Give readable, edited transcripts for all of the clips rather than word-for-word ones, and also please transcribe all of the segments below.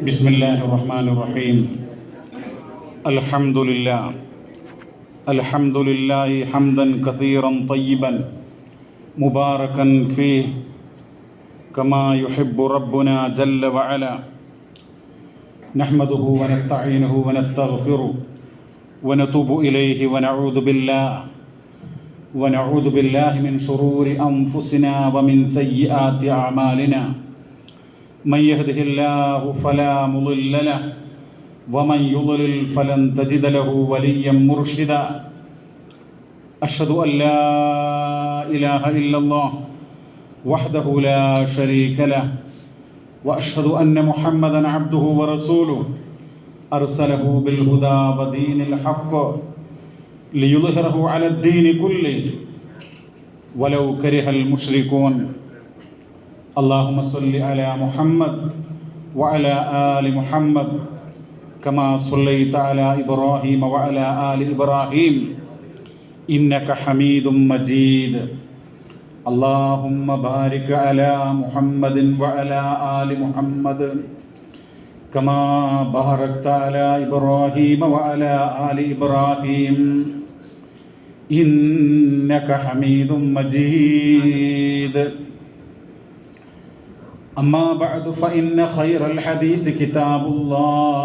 بسم الله الرحمن الرحيم. الحمد لله حمدا كثيرا طيبا مباركا فيه كما يحب ربنا جل وعلا. نحمده ونستعينه ونستغفره ونتوب إليه ونعوذ بالله من شرور أنفسنا ومن سيئات أعمالنا. من يهده الله فلا مضل له ومن يضلل فلن تجد له وليا مرشدا. أشهد أن لا إله إلا الله وحده لا شريك له وأشهد أن محمدا عبده ورسوله أرسله بالهدى ودين الحق ليظهره على الدين كله ولو كره المشركون. اللهم صل على محمد وعلى آل محمد كما صليت على إبراهيم وعلى آل إبراهيم إنك حميد مجيد. اللهم بارك على محمد وعلى آل محمد كما باركت على إبراهيم وعلى آل إبراهيم إنك حميد مجيد. أما بعد فإن خير الحديث كتاب الله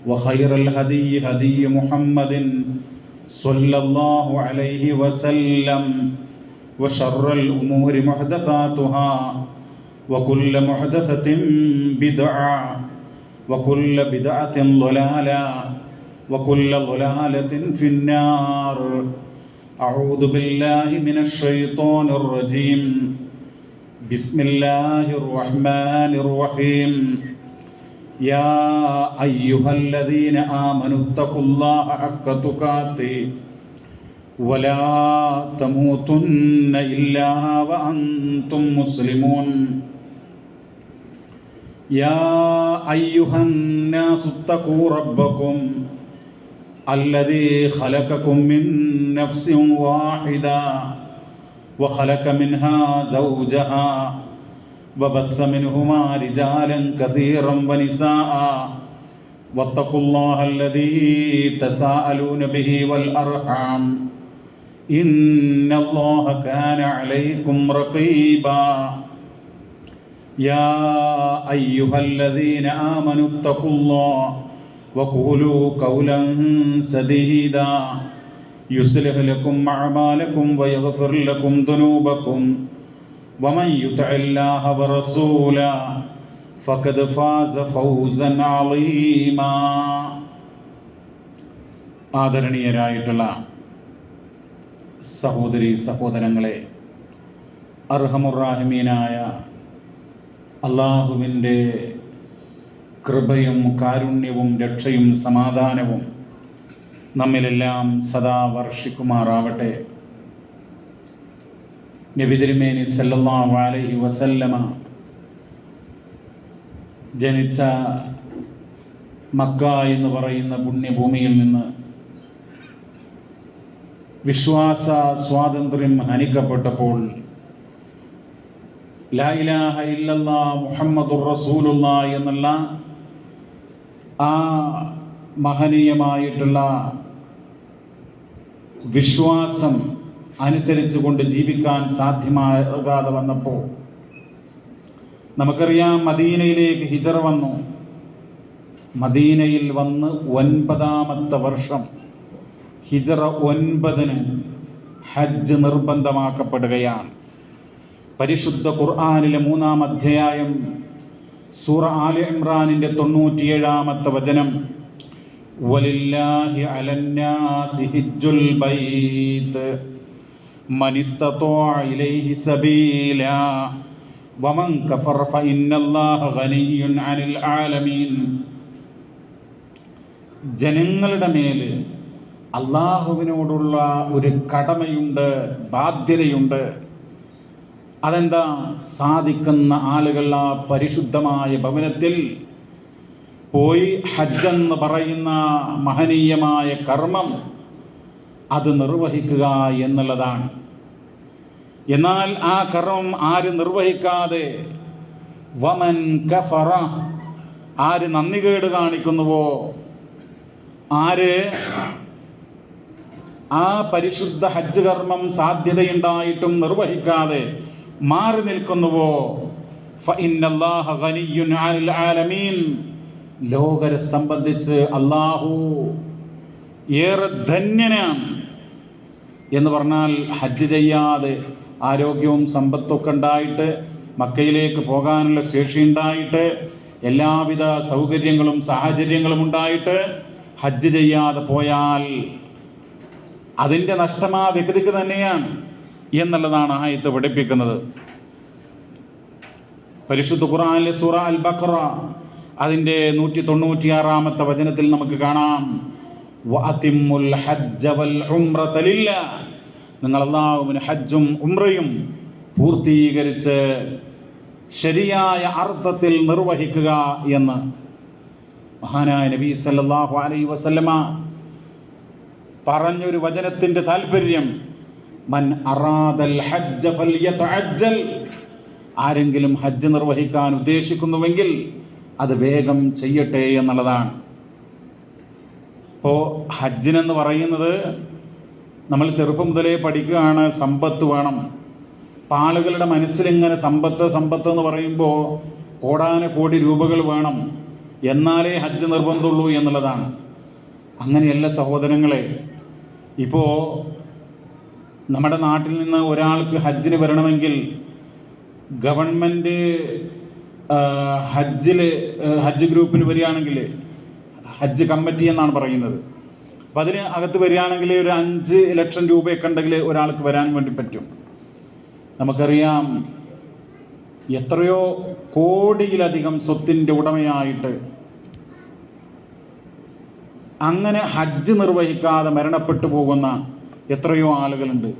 وخير الهدي هدي محمد صلى الله عليه وسلم وشر الأمور محدثاتها وكل محدثة بدعة وكل بدعة ضلالة وكل ضلالة في النار. أعوذ بالله من الشيطان الرجيم. بسم الله الرحمن الرحيم. يا أيها الذين آمنوا اتقوا الله حق تقاته ولا تموتن إلا وأنتم مسلمون. يا أيها الناس اتقوا ربكم الذي خلقكم من نفس واحدة وخلق منها زوجها وبث منهما رجالا كثيرا ونساء واتقوا الله الذي تساءلون به والأرحام إن الله كان عليكم رقيبا. يا أيها الذين آمنوا اتقوا الله وقولوا قولا سديدا يصلح لكم أعمالكم ويغفر لكم ذنوبكم ومن يطع الله ورسوله فقد فاز فوزا عظيما. ആദരണീയരായിട്ടുള്ള സഹോദരി സഹോദരങ്ങളെ, അർഹമുറാഹിമീനായ അള്ളാഹുവിൻ്റെ കൃപയും കാരുണ്യവും രക്ഷയും സമാധാനവും നമ്മിലെല്ലാം സദാ വർഷിക്കുമാറാവട്ടെ. നബി തിരുമേനി സല്ലല്ലാഹു അലൈഹി വസല്ലമ ജനിച്ച മക്ക എന്ന് പറയുന്ന പുണ്യഭൂമിയിൽ നിന്ന് വിശ്വാസ സ്വാതന്ത്ര്യം ഹനിക്കപ്പെട്ടപ്പോൾ ലാ ഇലാഹ ഇല്ലല്ലാഹ് മുഹമ്മദുർ റസൂലുള്ളാഹ് എന്നുള്ള ആ മഹനീയമായിട്ടുള്ള വിശ്വാസം അനുസരിച്ചുകൊണ്ട് ജീവിക്കാൻ സാധ്യമാകാതെ വന്നപ്പോൾ നമുക്കറിയാം, മദീനയിലേക്ക് ഹിജറ വന്നു. മദീനയിൽ വന്ന് 9ാമത്തെ വർഷം ഹിജറ 9 ഹജ്ജ് നിർബന്ധമാക്കപ്പെടുകയാണ്. പരിശുദ്ധ ഖുർആനിലെ 3-ാം അധ്യായം സൂറ ആലി ഇംറാനിൻ്റെ 97-ാമത്തെ വചനം, വലില്ലാഹി അലന്നാസി ഹിജ്ജുൽ ബൈത്ത് മനിസ്തതഅ ഇലൈഹി സബീലാ വമൻ കഫറ ഫഇന്നല്ലാഹ ഗനിയ്യുൻ അനിൽ ആലമീൻ. ജനങ്ങളുടെ മേൽ അള്ളാഹുവിനോടുള്ള ഒരു കടമയുണ്ട്, ബാധ്യതയുണ്ട്. അതെന്താ? സാധിക്കുന്ന ആളുകൾ ആ പരിശുദ്ധമായ ഭവനത്തിൽ പോയി ഹജ്ജെന്ന് പറയുന്ന മഹനീയമായ കർമ്മം അത് നിർവഹിക്കുക എന്നുള്ളതാണ്. എന്നാൽ ആ കർമ്മം ആര് നിർവഹിക്കാതെ വമൻ കഫറ ആര് നന്ദികേട് കാണിക്കുന്നുവോ, ആര് ആ പരിശുദ്ധ ഹജ്ജ് കർമ്മം സാധ്യതയുണ്ടായിട്ടും നിർവഹിക്കാതെ മാറി നിൽക്കുന്നുവോ, ഫഇന്നല്ലാഹ ഗനിയ്യുൻ അനിൽ ആലമീൻ, ലോകരെ സംബന്ധിച്ച് അല്ലാഹു ഏറെ ധന്യനാണ്. എന്ന് പറഞ്ഞാൽ ഹജ്ജ് ചെയ്യാതെ ആരോഗ്യവും സമ്പത്തൊക്കെ ഉണ്ടായിട്ട്, മക്കയിലേക്ക് പോകാനുള്ള ശേഷി ഉണ്ടായിട്ട്, എല്ലാവിധ സൗകര്യങ്ങളും സാഹചര്യങ്ങളും ഉണ്ടായിട്ട് ഹജ്ജ് ചെയ്യാതെ പോയാൽ അതിൻ്റെ നഷ്ടം ആ വ്യക്തിക്ക് തന്നെയാണ് എന്നുള്ളതാണ് ആയത്ത് പഠിപ്പിക്കുന്നത്. പരിശുദ്ധ ഖുർആനിലെ സൂറ അൽ ബഖറ അതിൻ്റെ 196-ാമത്തെ വചനത്തിൽ നമുക്ക് കാണാം, വഅതിമ്മുൽ ഹജ്ജ വൽ ഉംറത ലില്ലാഹ്, നിങ്ങൾ അല്ലാഹുവിന് ഹജ്ജും ഉംറയും പൂർത്തീകരിച്ച് ശരിയായ അർത്ഥത്തിൽ നിർവഹിക്കുക എന്ന് മഹാനായ നബി സല്ലല്ലാഹു അലൈഹി വസല്ലമ പറഞ്ഞൊരു വചനത്തിൻ്റെ താല്പര്യം, മൻ അറാദൽ ഹജ്ജ ഫൽയതഅജ്ജൽ, ആരെങ്കിലും ഹജ്ജ് നിർവഹിക്കാൻ ഉദ്ദേശിക്കുന്നുവെങ്കിൽ അത് വേഗം ചെയ്യട്ടെ എന്നുള്ളതാണ്. ഇപ്പോൾ ഹജ്ജിനെന്ന് പറയുന്നത് നമ്മൾ ചെറുപ്പം മുതലേ പഠിക്കുകയാണ്, സമ്പത്ത് വേണം. അപ്പോൾ ആളുകളുടെ മനസ്സിലിങ്ങനെ സമ്പത്ത് എന്ന് പറയുമ്പോൾ കോടാനുകോടി രൂപകൾ വേണം, എന്നാലേ ഹജ്ജ് നിർബന്ധമുള്ളൂ എന്നുള്ളതാണ്. അങ്ങനെയല്ല സഹോദരങ്ങളെ. ഇപ്പോൾ നമ്മുടെ നാട്ടിൽ നിന്ന് ഒരാൾക്ക് ഹജ്ജിന് വരണമെങ്കിൽ ഗവൺമെൻറ് ഹജ്ജ് ഗ്രൂപ്പിൽ വരികയാണെങ്കിൽ, ഹജ്ജ് കമ്മിറ്റി എന്നാണ് പറയുന്നത്, അപ്പം അതിന് അകത്ത് വരികയാണെങ്കിൽ ഒരു 5 ലക്ഷം രൂപയൊക്കെ ഉണ്ടെങ്കിൽ ഒരാൾക്ക് വരാൻ വേണ്ടി പറ്റും. നമുക്കറിയാം എത്രയോ കോടിയിലധികം സ്വത്തിൻ്റെ ഉടമയായിട്ട് അങ്ങനെ ഹജ്ജ് നിർവഹിക്കാതെ മരണപ്പെട്ടു പോകുന്ന എത്രയോ ആളുകളുണ്ട്.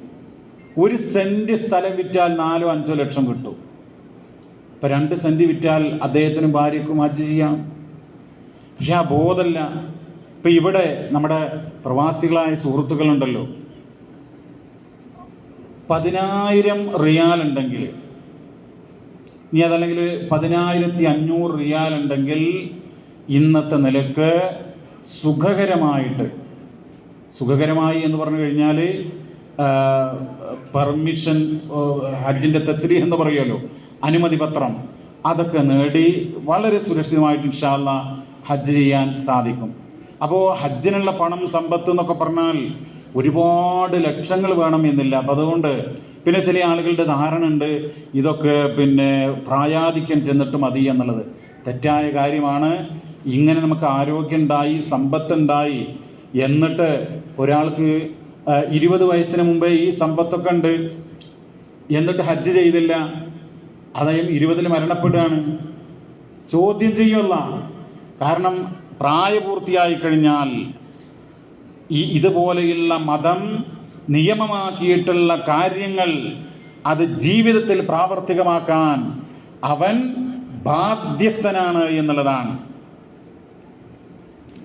1 സെൻറ്റ് സ്ഥലം വിറ്റാൽ 4-5 ലക്ഷം കിട്ടും. ഇപ്പം 2 സെൻറ്റ് വിറ്റാൽ അദ്ദേഹത്തിനും ഭാര്യയ്ക്കും ഹജ്ജ് ചെയ്യാം. പക്ഷെ ആ ബോധമല്ല. ഇപ്പം ഇവിടെ നമ്മുടെ പ്രവാസികളായ സുഹൃത്തുക്കളുണ്ടല്ലോ, 10,000 റിയാൽ ഉണ്ടെങ്കിൽ, ഇനി അതല്ലെങ്കിൽ 10,500 റിയാൽ ഉണ്ടെങ്കിൽ ഇന്നത്തെ നിലക്ക് സുഖകരമായി എന്ന് പറഞ്ഞു കഴിഞ്ഞാൽ പെർമിഷൻ, ഹജ്ജിൻ്റെ തസ്രീഹ് എന്ന് പറയുമല്ലോ, അനുമതി പത്രം, അതൊക്കെ നേടി വളരെ സുരക്ഷിതമായിട്ട് ഇൻഷാ അല്ലാഹ് ഹജ്ജ് ചെയ്യാൻ സാധിക്കും. അപ്പോൾ ഹജ്ജിനുള്ള പണം, സമ്പത്ത് എന്നൊക്കെ പറഞ്ഞാൽ ഒരുപാട് ലക്ഷങ്ങൾ വേണം എന്നില്ല. അപ്പം അതുകൊണ്ട് പിന്നെ ചില ആളുകളുടെ ധാരണ ഉണ്ട് ഇതൊക്കെ പിന്നെ പ്രായാധിക്യം ചെന്നിട്ട് മതി എന്നുള്ളത്. തെറ്റായ കാര്യമാണ്. ഇങ്ങനെ നമുക്ക് ആരോഗ്യമുണ്ടായി, സമ്പത്തുണ്ടായി, എന്നിട്ട് ഒരാൾക്ക് 20 വയസ്സിന് മുമ്പേ ഈ സമ്പത്തൊക്കെ ഉണ്ട്, എന്നിട്ട് ഹജ്ജ് ചെയ്തില്ല, അദ്ദേഹം 20-ൽ മരണപ്പെടുകയാണ്, ചോദ്യം ചെയ്യുമല്ല. കാരണം പ്രായപൂർത്തിയായി കഴിഞ്ഞാൽ ഇതുപോലെയുള്ള മതം നിയമമാക്കിയിട്ടുള്ള കാര്യങ്ങൾ അത് ജീവിതത്തിൽ പ്രാവർത്തികമാക്കാൻ അവൻ ബാധ്യസ്ഥനാണ് എന്നുള്ളതാണ്.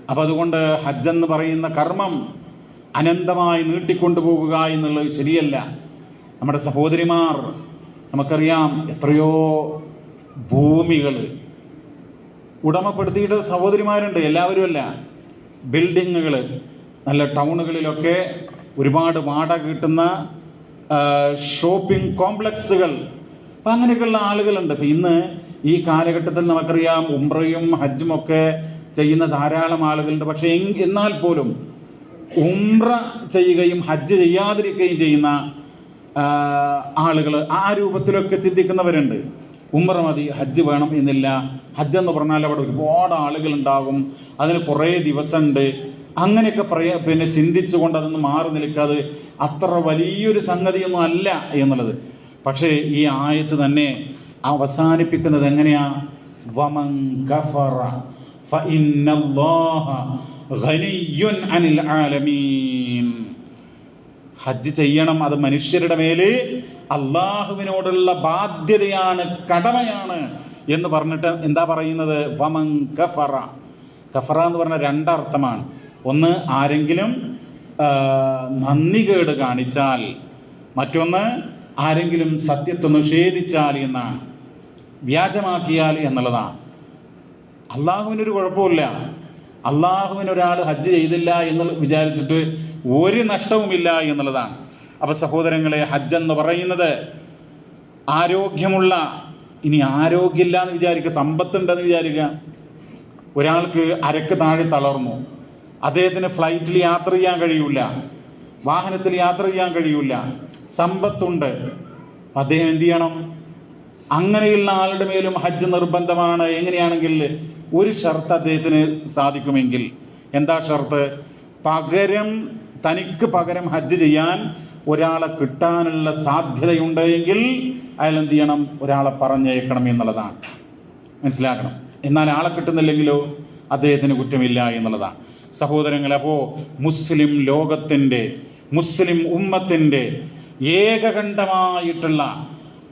അപ്പം അതുകൊണ്ട് ഹജ്ജെന്ന് പറയുന്ന കർമ്മം അനന്തമായി നീട്ടിക്കൊണ്ടുപോകുക എന്നുള്ളത് ശരിയല്ല. നമ്മുടെ സഹോദരിമാർ, നമുക്കറിയാം എത്രയോ ഭൂമികൾ ഉടമപ്പെടുത്തിയിട്ട് സഹോദരിമാരുണ്ട്, എല്ലാവരുമല്ല. ബിൽഡിങ്ങുകൾ, നല്ല ടൗണുകളിലൊക്കെ ഒരുപാട് വാടക കിട്ടുന്ന ഷോപ്പിംഗ് കോംപ്ലക്സുകൾ, അപ്പം അങ്ങനെയൊക്കെയുള്ള ആളുകളുണ്ട്. അപ്പം ഇന്ന് ഈ കാലഘട്ടത്തിൽ നമുക്കറിയാം ഉംറയും ഹജ്ജും ഒക്കെ ചെയ്യുന്ന ധാരാളം ആളുകളുണ്ട്. പക്ഷേ എന്നാൽ പോലും ഉംറ ചെയ്യുകയും ഹജ്ജ് ചെയ്യാതിരിക്കുകയും ചെയ്യുന്ന ആളുകൾ ആ രൂപത്തിലൊക്കെ ചിന്തിക്കുന്നവരുണ്ട്. ഉംറ മതി, ഹജ്ജ് വേണം എന്നില്ല. ഹജ്ജ് എന്ന് പറഞ്ഞാൽ അവിടെ ഒരുപാട് ആളുകളുണ്ടാകും, അതിന് കുറേ ദിവസമുണ്ട്, അങ്ങനെയൊക്കെ പിന്നെ ചിന്തിച്ചുകൊണ്ട് അതൊന്നും മാറി നിൽക്കാതെ അത്ര വലിയൊരു സംഗതിയൊന്നും അല്ല എന്നുള്ളത്. പക്ഷേ ഈ ആയത്ത് തന്നെ അവസാനിപ്പിക്കുന്നത് എങ്ങനെയാ? വമൻ കഫറ ഫഇന്നല്ലാഹ ഗനിയ്യുൻ അനിൽ ആലമീൻ. ഹജ്ജ് ചെയ്യണം, അത് മനുഷ്യരുടെ മേല് അള്ളാഹുവിനോടുള്ള ബാധ്യതയാണ്, കടമയാണ് എന്ന് പറഞ്ഞിട്ട് എന്താ പറയുന്നത്? വമൻ കഫറ. കഫറ എന്ന് പറഞ്ഞാൽ 2 അർത്ഥമാണ്. ഒന്ന്, ആരെങ്കിലും നന്ദികേട് കാണിച്ചാൽ, മറ്റൊന്ന് ആരെങ്കിലും സത്യത്തെ നിഷേധിച്ചാൽ എന്നാണ്, വ്യാജമാക്കിയാൽ എന്നുള്ളതാണ്. അള്ളാഹുവിനൊരു കുഴപ്പമില്ല. അള്ളാഹുവിനൊരാൾ ഹജ്ജ് ചെയ്തില്ല എന്ന് വിചാരിച്ചിട്ട് ഒരു നഷ്ടവുമില്ല എന്നുള്ളതാണ്. അപ്പോൾ സഹോദരങ്ങളെ, ഹജ്ജ് എന്ന് പറയുന്നത് ആരോഗ്യമുള്ള, ഇനി ആരോഗ്യമില്ല എന്ന് വിചാരിക്കുക, സമ്പത്തുണ്ടെന്ന് വിചാരിക്കുക. ഒരാൾക്ക് അരക്ക് താഴെ തളർന്നു, അദ്ദേഹത്തിന് ഫ്ലൈറ്റിൽ യാത്ര ചെയ്യാൻ കഴിയില്ല, വാഹനത്തിൽ യാത്ര ചെയ്യാൻ കഴിയില്ല, സമ്പത്തുണ്ട്, അദ്ദേഹം എന്ത് ചെയ്യണം? അങ്ങനെയുള്ള ആളുടെ മേലും ഹജ്ജ് നിർബന്ധമാണ്. എങ്ങനെയാണെങ്കിൽ ഒരു ഷർത്ത് അദ്ദേഹത്തിന് സാധിക്കുമെങ്കിൽ. എന്താ ഷർത്ത്? തനിക്ക് പകരം ഹജ്ജ് ചെയ്യാൻ ഒരാളെ കിട്ടാനുള്ള സാധ്യതയുണ്ടെങ്കിൽ അയാൾ എന്ത് ചെയ്യണം? ഒരാളെ പറഞ്ഞയക്കണം എന്നുള്ളതാണ്. മനസ്സിലാക്കണം. എന്നാൽ ആളെ കിട്ടുന്നില്ലെങ്കിലോ അദ്ദേഹത്തിന് കുറ്റമില്ല എന്നുള്ളതാണ്. സഹോദരങ്ങൾ, അപ്പോൾ മുസ്ലിം ലോകത്തിൻ്റെ, മുസ്ലിം ഉമ്മത്തിൻ്റെ ഏകകണ്ഠമായിട്ടുള്ള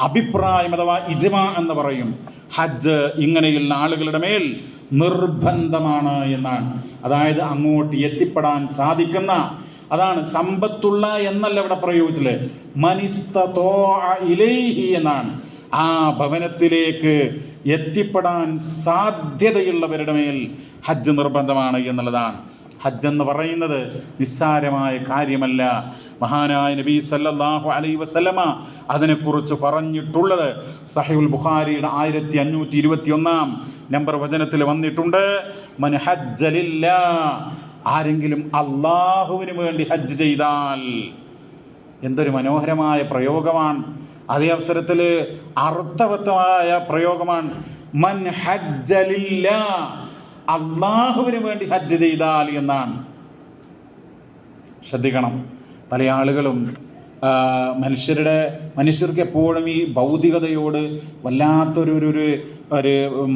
അഭിപ്രായം അഥവാ ഇജ്മാ എന്ന് പറയും, ഹജ്ജ് ഇങ്ങനെയുള്ള ആളുകളുടെ മേൽ നിർബന്ധമാണ് എന്നാണ്. അതായത് അങ്ങോട്ട് എത്തിപ്പെടാൻ സാധിക്കുന്ന, അതാണ് സമ്പത്തുള്ള എന്നല്ല ഇവിടെ പ്രയോഗിച്ചില്ലേ, മനിസ്തതോഅ ഇലൈഹി എന്നാണ്. ആ ഭവനത്തിലേക്ക് എത്തിപ്പെടാൻ സാധ്യതയുള്ളവരുടെ മേൽ ഹജ്ജ് നിർബന്ധമാണ് എന്നുള്ളതാണ്. ഹജ്ജ് എന്ന് പറയുന്നത് നിസ്സാരമായ കാര്യമല്ല. മഹാനായ നബി സല്ലല്ലാഹു അലൈഹി വസല്ലമ അതിനെക്കുറിച്ച് പറഞ്ഞിട്ടുള്ളത് സഹീഹുൽ ബുഖാരിയുടെ 1521 നമ്പർ വചനത്തിൽ വന്നിട്ടുണ്ട്. മൻ ഹജ്ജ ലില്ലാഹ്, ആരെങ്കിലും അള്ളാഹുവിന് വേണ്ടി ഹജ്ജ് ചെയ്താൽ. എന്തൊരു മനോഹരമായ പ്രയോഗമാണ്! അതേ അവസരത്തിൽ അർത്ഥവത്തമായ പ്രയോഗമാണ്. മൻ ഹജ്ജ ലില്ലാഹ്, അള്ളാഹുവിന് വേണ്ടി ഹജ്ജ് ചെയ്താൽ എന്നാണ്. ശ്രദ്ധിക്കണം. പല ആളുകളും മനുഷ്യർക്ക് എപ്പോഴും ഈ ഭൗതികതയോട് വല്ലാത്തൊരു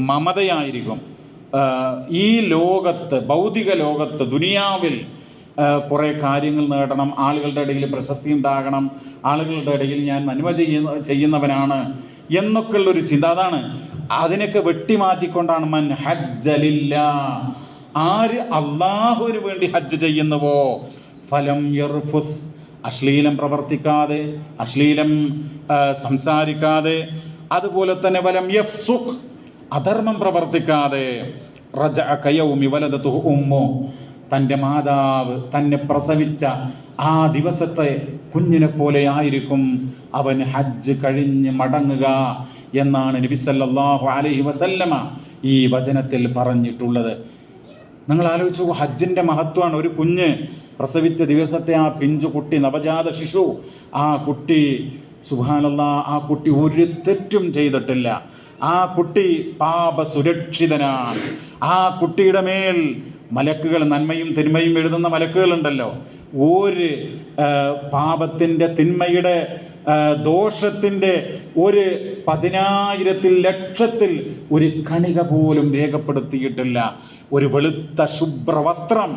മമതയായിരിക്കും. ഈ ലോകത്ത്, ഭൗതിക ലോകത്ത്, ദുനിയാവിൽ കുറേ കാര്യങ്ങൾ നേടണം, ആളുകളുടെ ഇടയിൽ പ്രശസ്തി ഉണ്ടാകണം, ആളുകളുടെ ഇടയിൽ ഞാൻ നന്മ ചെയ്യുന്നവനാണ് എന്നൊക്കെയുള്ളൊരു ചിന്ത. അതാണ്, അതിനൊക്കെ വെട്ടിമാറ്റിക്കൊണ്ടാണ് മൻ ഹജ്ജ ലില്ലാഹ്, ആര് അള്ളാഹുവിന് വേണ്ടി ഹജ്ജ് ചെയ്യുന്നുവോ, ഫലം യർഫുസ്, അശ്ലീലം പ്രവർത്തിക്കാതെ, അശ്ലീലം സംസാരിക്കാതെ, അതുപോലെ തന്നെ വലം യഫ്സുഖ്, അധർമ്മം പ്രവർത്തിക്കാതെ, റജഅ കയൗമി വലദതുഹു ഉമ്മു, തൻ്റെ മാതാവ് തന്നെ പ്രസവിച്ച ആ ദിവസത്തെ കുഞ്ഞിനെ പോലെ ആയിരിക്കും അവൻ ഹജ്ജ് കഴിഞ്ഞ് മടങ്ങുക എന്നാണ് നബി സല്ലല്ലാഹു അലൈഹി വസല്ലമ ഈ വചനത്തിൽ പറഞ്ഞിട്ടുള്ളത്. നിങ്ങൾ ആലോചിച്ചു, ഹജ്ജിൻ്റെ മഹത്വമാണ്. ഒരു കുഞ്ഞ് പ്രസവിച്ച ദിവസത്തെ ആ പിഞ്ചു കുട്ടി, നവജാത ശിശു, ആ കുട്ടി സുബ്ഹാനല്ലാഹ്, ആ കുട്ടി ഒരു തെറ്റും ചെയ്തിട്ടില്ല. ആ കുട്ടി പാപസുരക്ഷിതനാണ്. ആ കുട്ടിയുടെ മേൽ മലക്കുകൾ, നന്മയും തിന്മയും എഴുതുന്ന മലക്കുകളുണ്ടല്ലോ, ഒരു പാപത്തിൻ്റെ, തിന്മയുടെ, ദോഷത്തിൻ്റെ ഒരു 10,000-ൽ ലക്ഷത്തിൽ ഒരു കണിക പോലും രേഖപ്പെടുത്തിയിട്ടില്ല. ഒരു വെളുത്ത ശുഭ്രവസ്ത്രം,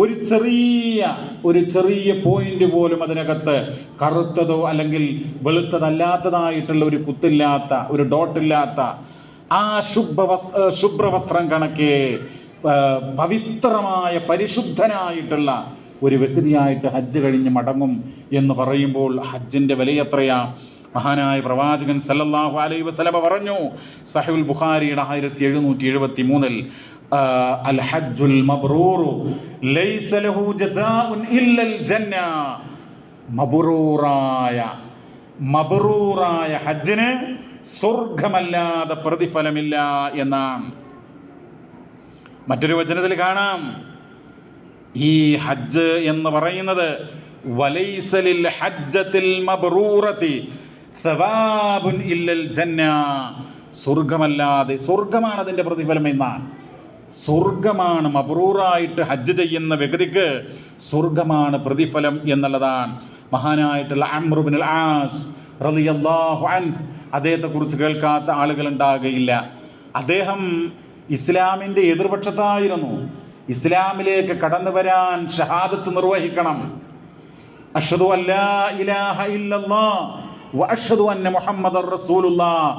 ഒരു ചെറിയ പോയിന്റ് പോലും അതിനകത്ത് കറുത്തതോ അല്ലെങ്കിൽ വെളുത്തതല്ലാത്തതായിട്ടുള്ള ഒരു കുത്തില്ലാത്ത, ഒരു ഡോട്ടില്ലാത്ത ആ ശുഭ്രവസ്ത്രം കണക്കെ പവിത്രമായ, പരിശുദ്ധനായിട്ടുള്ള ഒരു വ്യക്തിയായിട്ട് ഹജ്ജ് കഴിഞ്ഞ് മടങ്ങും എന്ന് പറയുമ്പോൾ ഹജ്ജിൻ്റെ വിലയെത്രയാ! മഹാനായ പ്രവാചകൻ സല്ലല്ലാഹു അലൈഹി വസല്ലമ പറഞ്ഞു, സഹീഹുൽ ബുഖാരിയുടെ 1773 അൽ ഹജ്ജുൽ മബ്റൂറു ലൈസ ലഹു ജസാഉൻ ഇല്ലൽ ജന്ന, മബ്റൂറായ ഹജ്ജിന് സ്വർഗമല്ലാതെ പ്രതിഫലമില്ല എന്നാണ്. മറ്റൊരു വചനത്തിൽ കാണാം, ഈ ഹജ്ജ് എന്ന് പറയുന്നത് വലൈസ ലിൽ ഹജ്ജത്തിൽ മബ്റൂറതി സവാബുൻ ഇല്ലൽ ജന്ന, സ്വർഗമല്ലാതെ, സ്വർഗമാണ് അതിൻ്റെ പ്രതിഫലം എന്നാണ്. സ്വർഗമാണ്, മബ്റൂറായിട്ട് ഹജ്ജ് ചെയ്യുന്ന വ്യക്തിക്ക് സ്വർഗമാണ് പ്രതിഫലം എന്നുള്ളതാണ്. മഹാനായിട്ടുള്ള അംർ ഇബ്നുൽ ആസ് റളിയല്ലാഹു അൻഹു, അദ്ദേഹത്തെക്കുറിച്ച് കേൾക്കാത്ത ആളുകൾ ഉണ്ടാകുകയില്ല. അദ്ദേഹം ഇസ്ലാമിൻ്റെ എതിർപക്ഷത്തായിരുന്നു. ഇസ്ലാമിലേക്ക് കടന്നു വരാൻ ഷഹാദത്ത് നിർവഹിക്കണം, അഷ്ഹദു അല്ലാ ഇലാഹ ഇല്ലല്ലാഹ് വ അഷ്ഹദു അന്ന മുഹമ്മദർ റസൂലുള്ളാഹ്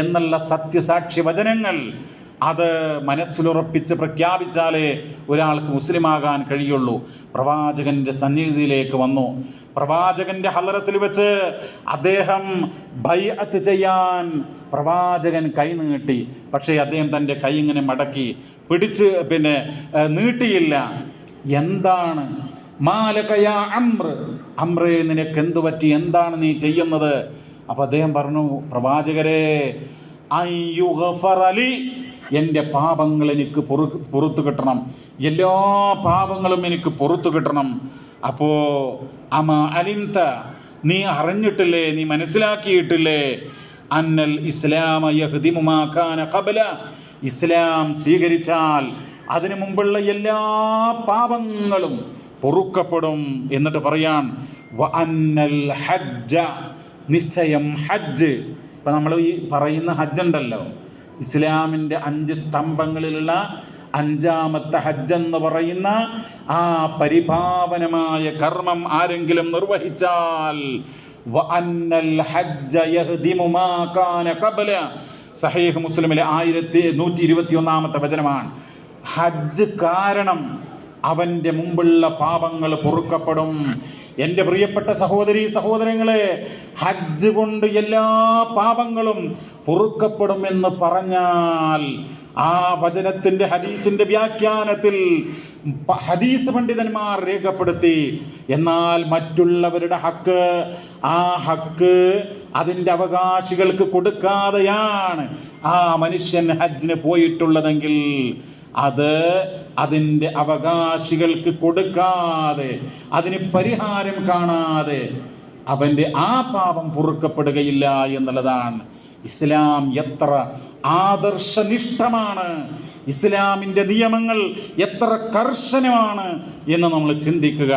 എന്നുള്ള സത്യസാക്ഷി വചനങ്ങൾ അത് മനസ്സിലുറപ്പിച്ച് പ്രഖ്യാപിച്ചാലേ ഒരാൾക്ക് മുസ്ലിമാകാൻ കഴിയുള്ളൂ. പ്രവാചകൻ്റെ സന്നിധിയിലേക്ക് വന്നു. പ്രവാചകൻ്റെ ഹളറത്തിൽ വെച്ച് അദ്ദേഹം ബൈഅത്ത് ചെയ്യാൻ പ്രവാചകൻ കൈ നീട്ടി. പക്ഷേ അദ്ദേഹം തൻ്റെ കൈ ഇങ്ങനെ മടക്കി പിടിച്ച് നീട്ടിയില്ല. എന്താണ് മാലകയാ അമ്രേ, നിനക്ക് എന്തു പറ്റി? എന്താണ് നീ ചെയ്യുന്നത്? അപ്പോൾ അദ്ദേഹം പറഞ്ഞു, പ്രവാചകരെ, അയ്യുഗഫറലി, എൻ്റെ പാപങ്ങൾ എനിക്ക് പുറത്തു കിട്ടണം, എല്ലാ പാപങ്ങളും എനിക്ക് പുറത്തു കിട്ടണം. അപ്പോൾ അമ അലിംത, നീ അറിഞ്ഞിട്ടില്ലേ, നീ മനസ്സിലാക്കിയിട്ടില്ലേ, അന്നൽ ഇസ്ലാമ യഹ്ദിമു മാ കാന ഖബല, ഇസ്ലാം സ്വീകരിച്ചാൽ അതിനു മുമ്പുള്ള എല്ലാ പാപങ്ങളും പൊറുക്കപ്പെടും. എന്നിട്ട് പറയാൻ വ അന്നൽ ഹജ്ജ, നിശ്ചയം ഹജ്ജ്. ഇപ്പം നമ്മൾ ഈ പറയുന്ന ഹജ്ജുണ്ടല്ലോ, ഇസ്ലാമിൻ്റെ 5 സ്തംഭങ്ങളിലുള്ള 5ാമത്തെ ഹജ്ജ് എന്ന് പറയുന്ന ആ പരിപാവനമായ കർമ്മം ആരെങ്കിലും നിർവഹിച്ചാൽ വ അന്നൽ ഹജ്ജ യഹ്ദിമു മാ കാന ഖബല, സഹീഹ് മുസ്ലിമിലെ 1121 വചനമാണ്. ഹജ്ജ് കാരണം അവൻ്റെ മുമ്പുള്ള പാപങ്ങൾ പൊറുക്കപ്പെടും. എൻ്റെ പ്രിയപ്പെട്ട സഹോദരീ സഹോദരങ്ങളെ, ഹജ്ജ് കൊണ്ട് എല്ലാ പാപങ്ങളും പൊറുക്കപ്പെടുമെന്ന് പറഞ്ഞാൽ ആ വചനത്തിൻ്റെ ഹദീസിൻ്റെ വ്യാഖ്യാനത്തിൽ ഹദീസ് പണ്ഡിതന്മാർ രേഖപ്പെടുത്തി. എന്നാൽ മറ്റുള്ളവരുടെ ഹക്ക്, ആ ഹക്ക് അതിൻ്റെ അവകാശികൾക്ക് കൊടുക്കാതെയാണ് ആ മനുഷ്യൻ ഹജ്ജിന് പോയിട്ടുള്ളതെങ്കിൽ അത് അതിൻ്റെ അവകാശികൾക്ക് കൊടുക്കാതെ, അതിന് പരിഹാരം കാണാതെ അവൻ്റെ ആ പാപം പൊറുക്കപ്പെടുകയില്ല എന്നുള്ളതാണ്. ഇസ്ലാം എത്ര ആദർശനിഷ്ഠമാണ്, ഇസ്ലാമിൻ്റെ നിയമങ്ങൾ എത്ര കർശനമാണ് എന്ന് നമ്മൾ ചിന്തിക്കുക.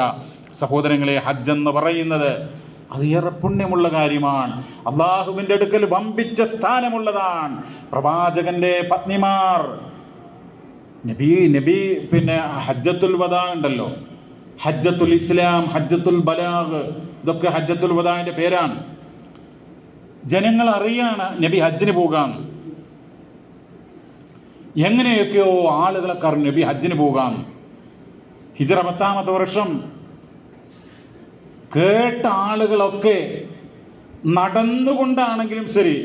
സഹോദരങ്ങളെ, ഹജ്ജ് എന്ന് പറയുന്നത് അത് ഏറെ പുണ്യമുള്ള കാര്യമാണ്. അള്ളാഹുവിൻ്റെ അടുക്കൽ വമ്പിച്ച സ്ഥാനമുള്ളതാണ്. പ്രവാചകൻ്റെ പത്നിമാർ, നബി ഹജ്ജത്തുൽ വദാ ഉണ്ടല്ലോ, ഹജ്ജത്തുൽ ഇസ്ലാം, ഹജ്ജത്തുൽ ബലാഗ്, ഇതൊക്കെ ഹജ്ജത്തുൽ വദാന്റെ പേരാണ്. ജനങ്ങൾ അറിയാണ് നബി ഹജ്ജിന് പോകാം. എങ്ങനെയൊക്കെയോ ആളുകളൊക്കെ അറിഞ്ഞു നബി ഹജ്ജിന് പോകാം. ഹിജ്റ 10ാമത്തെ വർഷം കേട്ട ആളുകളൊക്കെ നടന്നുകൊണ്ടാണെങ്കിലും ശരി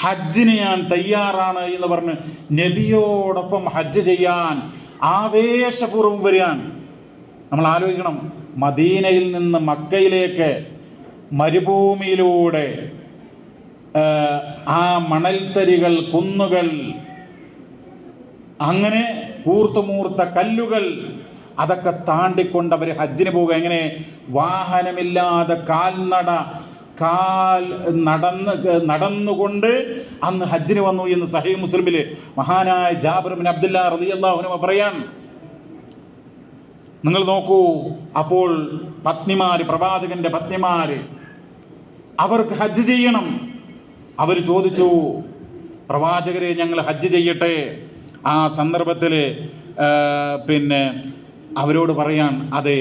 ഹജ്ജിന് ഞാൻ തയ്യാറാണ് എന്ന് പറഞ്ഞ് നബിയോടൊപ്പം ഹജ്ജ് ചെയ്യാൻ ആവേശപൂർവ്വം വരികയാണ്. നമ്മൾ ആലോചിക്കണം, മദീനയിൽ നിന്ന് മക്കയിലേക്ക് മരുഭൂമിയിലൂടെ ആ മണൽത്തരികൾ, കുന്നുകൾ, അങ്ങനെ കൂർത്തുമൂർത്ത കല്ലുകൾ, അതൊക്കെ താണ്ടിക്കൊണ്ട് ഹജ്ജിന് പോവുക. എങ്ങനെ? വാഹനമില്ലാതെ നടന്നുകൊണ്ട് അന്ന് ഹജ്ജിന് വന്നു എന്ന് സഹീഹ് മുസ്ലിമിൽ മഹാനായ ജാബിർ ബിൻ അബ്ദുല്ലാ റളിയല്ലാഹു അൻഹു പറയാൻ. നിങ്ങൾ നോക്കൂ, അപ്പോൾ പത്നിമാര്, പ്രവാചകന്റെ പത്നിമാര്, അവർക്ക് ഹജ്ജ് ചെയ്യണം. അവർ ചോദിച്ചു, പ്രവാചകരെ, ഞങ്ങൾ ഹജ്ജ് ചെയ്യട്ടെ? ആ സന്ദർഭത്തിൽ അവരോട് പറയാൻ, അതെ.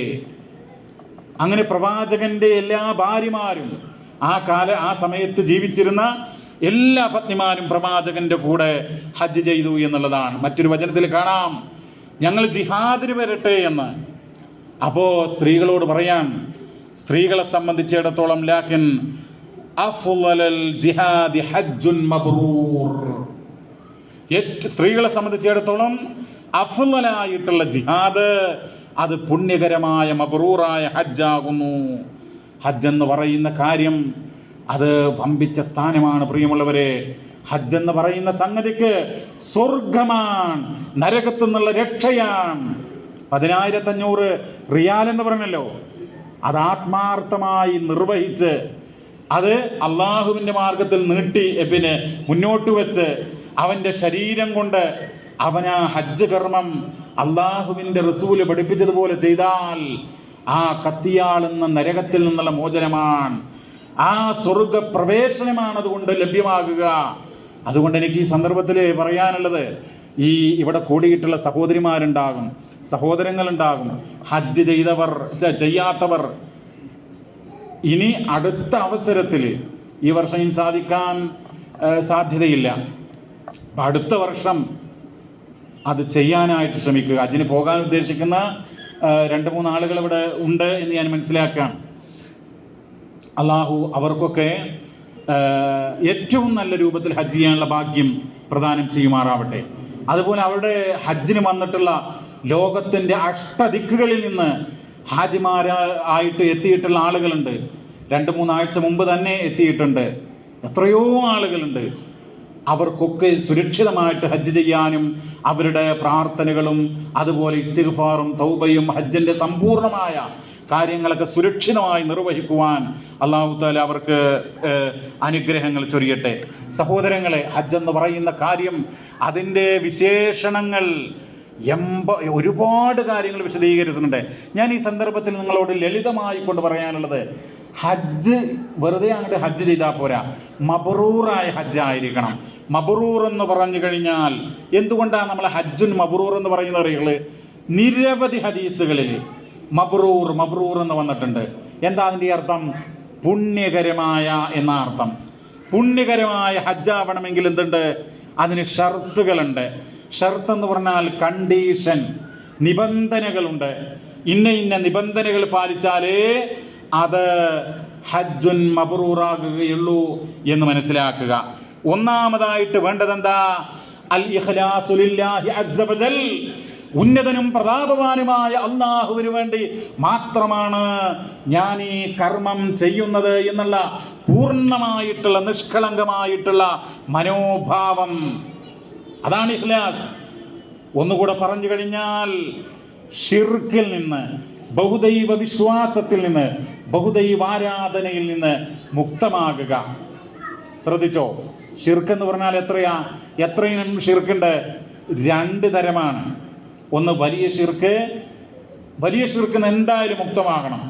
അങ്ങനെ പ്രവാചകന്റെ എല്ലാ ഭാര്യമാരും, ആ സമയത്ത് ജീവിച്ചിരുന്ന എല്ലാ പത്നിമാരും പ്രവാചകന്റെ കൂടെ ഹജ്ജ് ചെയ്തു എന്നുള്ളതാണ്. മറ്റൊരു വചനത്തിൽ കാണാം, ഞങ്ങൾ ജിഹാദിന് വരട്ടെ എന്ന്. അപ്പോൾ സ്ത്രീകളോട് പറയാൻ, സ്ത്രീകളെ സംബന്ധിച്ചിടത്തോളം ലാക്കിൻ അഫ്ളൽ ജിഹാദി ഹജ്ജുൻ മബ്റൂർ, സ്ത്രീകളെ സംബന്ധിച്ചിടത്തോളം അഫ്ളലായിട്ടുള്ള ജിഹാദ് അത് പുണ്യകരമായ മബ്റൂറായ ഹജ്ജാകുന്നു. ഹജ്ജ് എന്ന് പറയുന്ന കാര്യം അത് വമ്പിച്ച സ്ഥാനമാണ്. പ്രിയമുള്ളവരെ, ഹജ്ജ് എന്ന് പറയുന്ന സംഗതിക്ക് സ്വർഗമാണ്, നരകത്തു നിന്നുള്ള രക്ഷയാണ്. 10,500 റിയാൽ എന്ന് പറഞ്ഞല്ലോ, അത് ആത്മാർത്ഥമായി നിർവഹിച്ച് അത് അള്ളാഹുവിൻ്റെ മാർഗത്തിൽ നീട്ടി മുന്നോട്ട് വെച്ച് അവൻ്റെ ശരീരം കൊണ്ട് അവൻ ആ ഹജ്ജ് കർമ്മം അള്ളാഹുവിൻ്റെ റസൂല് പഠിപ്പിച്ചതുപോലെ ചെയ്താൽ ആ കത്തിയാളുന്ന നരകത്തിൽ നിന്നുള്ള മോചനമാണ്, ആ സ്വർഗപ്രവേശനമാണ് അതുകൊണ്ട് ലഭ്യമാകുക. അതുകൊണ്ട് എനിക്ക് ഈ സന്ദർഭത്തിൽ പറയാനുള്ളത്, ഈ ഇവിടെ കൂടിയിട്ടുള്ള സഹോദരിമാരുണ്ടാകും, സഹോദരങ്ങളുണ്ടാകും, ഹജ്ജ് ചെയ്യാത്തവർ ഇനി അടുത്ത അവസരത്തിൽ, ഈ വർഷം സാധിക്കാൻ സാധ്യതയില്ല, അടുത്ത വർഷം അത് ചെയ്യാനായിട്ട് ശ്രമിക്കുക. ഹജ്ജിന് പോകാൻ ഉദ്ദേശിക്കുന്ന 2-3 ആളുകൾ ഇവിടെ ഉണ്ട് എന്ന് ഞാൻ മനസ്സിലാക്കുകയാണ്. അള്ളാഹു അവർക്കൊക്കെ ഏറ്റവും നല്ല രൂപത്തിൽ ഹജ്ജ് ചെയ്യാനുള്ള ഭാഗ്യം പ്രദാനം ചെയ്യുമാറാവട്ടെ. അതുപോലെ അവരുടെ ഹജ്ജിന് വന്നിട്ടുള്ള ലോകത്തിൻ്റെ അഷ്ടദിക്കുകളിൽ നിന്ന് ഹാജിമാരായിട്ട് എത്തിയിട്ടുള്ള ആളുകളുണ്ട്. 2-3 ആഴ്ച മുമ്പ് തന്നെ എത്തിയിട്ടുണ്ട്. എത്രയോ ആളുകളുണ്ട്. അവർക്കൊക്കെ സുരക്ഷിതമായിട്ട് ഹജ്ജ് ചെയ്യാനും അവരുടെ പ്രാർത്ഥനകളും അതുപോലെ ഇസ്തിഗ്ഫാറും തൗബയും ഹജ്ജിൻ്റെ സമ്പൂർണ്ണമായ കാര്യങ്ങളൊക്കെ സുരക്ഷിതമായി നിർവഹിക്കുവാൻ അല്ലാഹു തആല അവർക്ക് അനുഗ്രഹങ്ങൾ ചൊരിയട്ടെ. സഹോദരങ്ങളെ, ഹജ്ജ് എന്ന് പറയുന്ന കാര്യം, അതിൻ്റെ വിശേഷണങ്ങൾ ഒരുപാട് കാര്യങ്ങൾ വിശദീകരിച്ചിട്ടുണ്ട്. ഞാൻ ഈ സന്ദർഭത്തിൽ നിങ്ങളോട് ലളിതമായി കൊണ്ട് പറയാനുള്ളത്, ഹജ്ജ് വെറുതെ അങ്ങോട്ട് ഹജ്ജ് ചെയ്താൽ പോരാ, മബ്റൂറായ ഹജ്ജായിരിക്കണം. മബ്റൂർ എന്ന് പറഞ്ഞു കഴിഞ്ഞാൽ എന്തുകൊണ്ടാണ് നമ്മൾ ഹജ്ജുൻ മബ്റൂർ എന്ന് പറയുന്നത് അറിയുള്ളൂ? നിരവധി ഹദീസുകളിൽ മബ്റൂർ മബ്റൂർ എന്ന് വന്നിട്ടുണ്ട്. എന്താ അതിൻ്റെ അർത്ഥം? പുണ്യകരമായ എന്ന അർത്ഥം. പുണ്യകരമായ ഹജ്ജാവണമെങ്കിൽ എന്തുണ്ട്? അതിന് ഷർത്തുകളുണ്ട്. ഷർത്ത് എന്ന് പറഞ്ഞാൽ കണ്ടീഷൻ, നിബന്ധനകളുണ്ട്. ഇന്ന നിബന്ധനകൾ പാലിച്ചാലേ അത് ഹജ്ജുൻ മബ്റൂറാകുകയുള്ളൂ എന്ന് മനസ്സിലാക്കുക. ഒന്നാമതായിട്ട് വേണ്ടതെന്താ? അൽ ഇഖ്ലാസു ലില്ലാഹി അസ്സ വജൽ. ഉന്നതനും പ്രതാപവാനുമായ അല്ലാഹുവിന് വേണ്ടി മാത്രമാണ് ഞാൻ ഈ കർമ്മം ചെയ്യുന്നത് എന്നുള്ള പൂർണ്ണമായിട്ടുള്ള നിഷ്കളങ്കമായിട്ടുള്ള മനോഭാവം, അതാണ് ഇഖ്ലാസ്. ഒന്നുകൂടെ പറഞ്ഞു കഴിഞ്ഞാൽ, ഷിർക്കിൽ നിന്ന്, ബഹുദൈവ വിശ്വാസത്തിൽ നിന്ന്, ബഹുദൈവ ആരാധനയിൽ നിന്ന് മുക്തമാകുക. ശ്രദ്ധിച്ചോ, ഷിർക്ക് എന്ന് പറഞ്ഞാൽ എത്രയും ഷിർക്കുണ്ട്? 2 തരമാണ്. ഒന്ന് വലിയ ഷിർക്ക്. വലിയ ഷിർക്കിൽ നിന്ന് എന്തായാലും മുക്തമാകണം.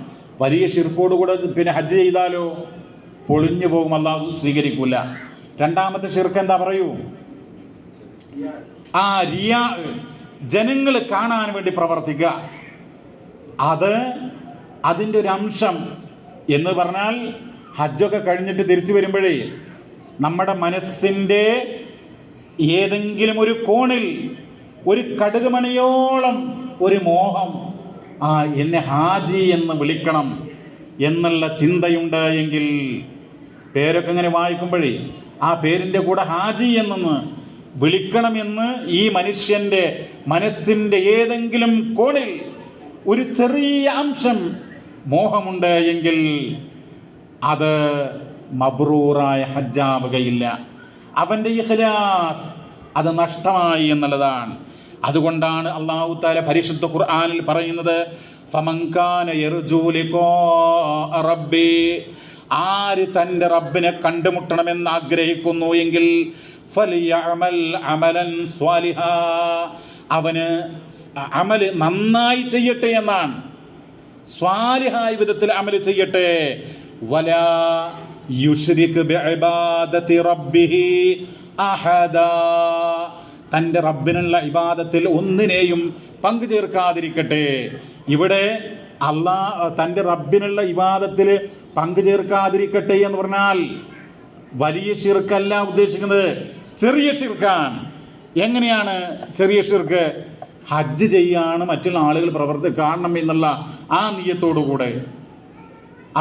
വലിയ ഷിർക്കോടുകൂടെ പിന്നെ ഹജ്ജ് ചെയ്താലോ പൊളിഞ്ഞു പോകും, അല്ലാഹു സ്വീകരിക്കൂല. രണ്ടാമത്തെ ഷിർക്ക് എന്താ പറയൂ? റിയാ, ജനങ്ങൾ കാണാൻ വേണ്ടി പ്രവർത്തിക്കുക. അതിൻ്റെ ഒരു അംശം എന്ന് പറഞ്ഞാൽ, ഹജ്ജൊക്കെ കഴിഞ്ഞിട്ട് തിരിച്ചു വരുമ്പോഴേ നമ്മുടെ മനസ്സിൻ്റെ ഏതെങ്കിലും ഒരു കോണിൽ ഒരു കടുകുമണിയോളം ഒരു മോഹം, എന്നെ ഹാജി എന്ന് വിളിക്കണം എന്നുള്ള ചിന്തയുണ്ട് എങ്കിൽ, പേരൊക്കെ ഇങ്ങനെ വായിക്കുമ്പോഴേ ആ പേരിൻ്റെ കൂടെ ഹാജി എന്നൊന്ന് വിളിക്കണമെന്ന് ഈ മനുഷ്യൻ്റെ മനസ്സിൻ്റെ ഏതെങ്കിലും കോണിൽ ഒരു ചെറിയ അംശം മോഹമുണ്ട് എങ്കിൽ അത് മബ്റൂറായ ഹജ്ജാവുകയില്ല. അവൻ്റെ ഇഖ്ലാസ് അത് നഷ്ടമായി എന്നുള്ളതാണ്. അതുകൊണ്ടാണ് അല്ലാഹു തആല പരിശുദ്ധ ഖുർആനിൽ പറയുന്നത്, ഫമൻ കാന യർജൂ ലിഖാഅ റബ്ബി, ആര് തൻ്റെ റബ്ബിനെ കണ്ടുമുട്ടണമെന്ന് ആഗ്രഹിക്കുന്നു എങ്കിൽ ഫലിയഅമൽ അമലൻ സ്വാലിഹാ, അവന് അമല് നന്നായി ചെയ്യട്ടെ എന്നാണ്. സ്വാലിഹായ വിധത്തിൽ അമല് ചെയ്യട്ടെ. വലാ യുശ്രിക് ബിഇബാദതി റബ്ബിഹി അഹദാ, തൻ്റെ റബ്ബിനുള്ള ഇബാദത്തിൽ ഒന്നിനെയും പങ്കു ചേർക്കാതിരിക്കട്ടെ. ഇവിടെ തൻ്റെ റബ്ബിനുള്ള ഇബാദത്തിൽ പങ്കു ചേർക്കാതിരിക്കട്ടെ എന്ന് പറഞ്ഞാൽ വലിയ ഷിർക്കല്ല ഉദ്ദേശിക്കുന്നത്, ചെറിയ ഷിർക്കാണ്. എങ്ങനെയാണ് ചെറിയ ഷിർക്ക്? ഹജ്ജ് ചെയ്യാണ് മറ്റുള്ള ആളുകൾ കാണണം എന്നുള്ള ആ നിയ്യത്തോടു കൂടെ.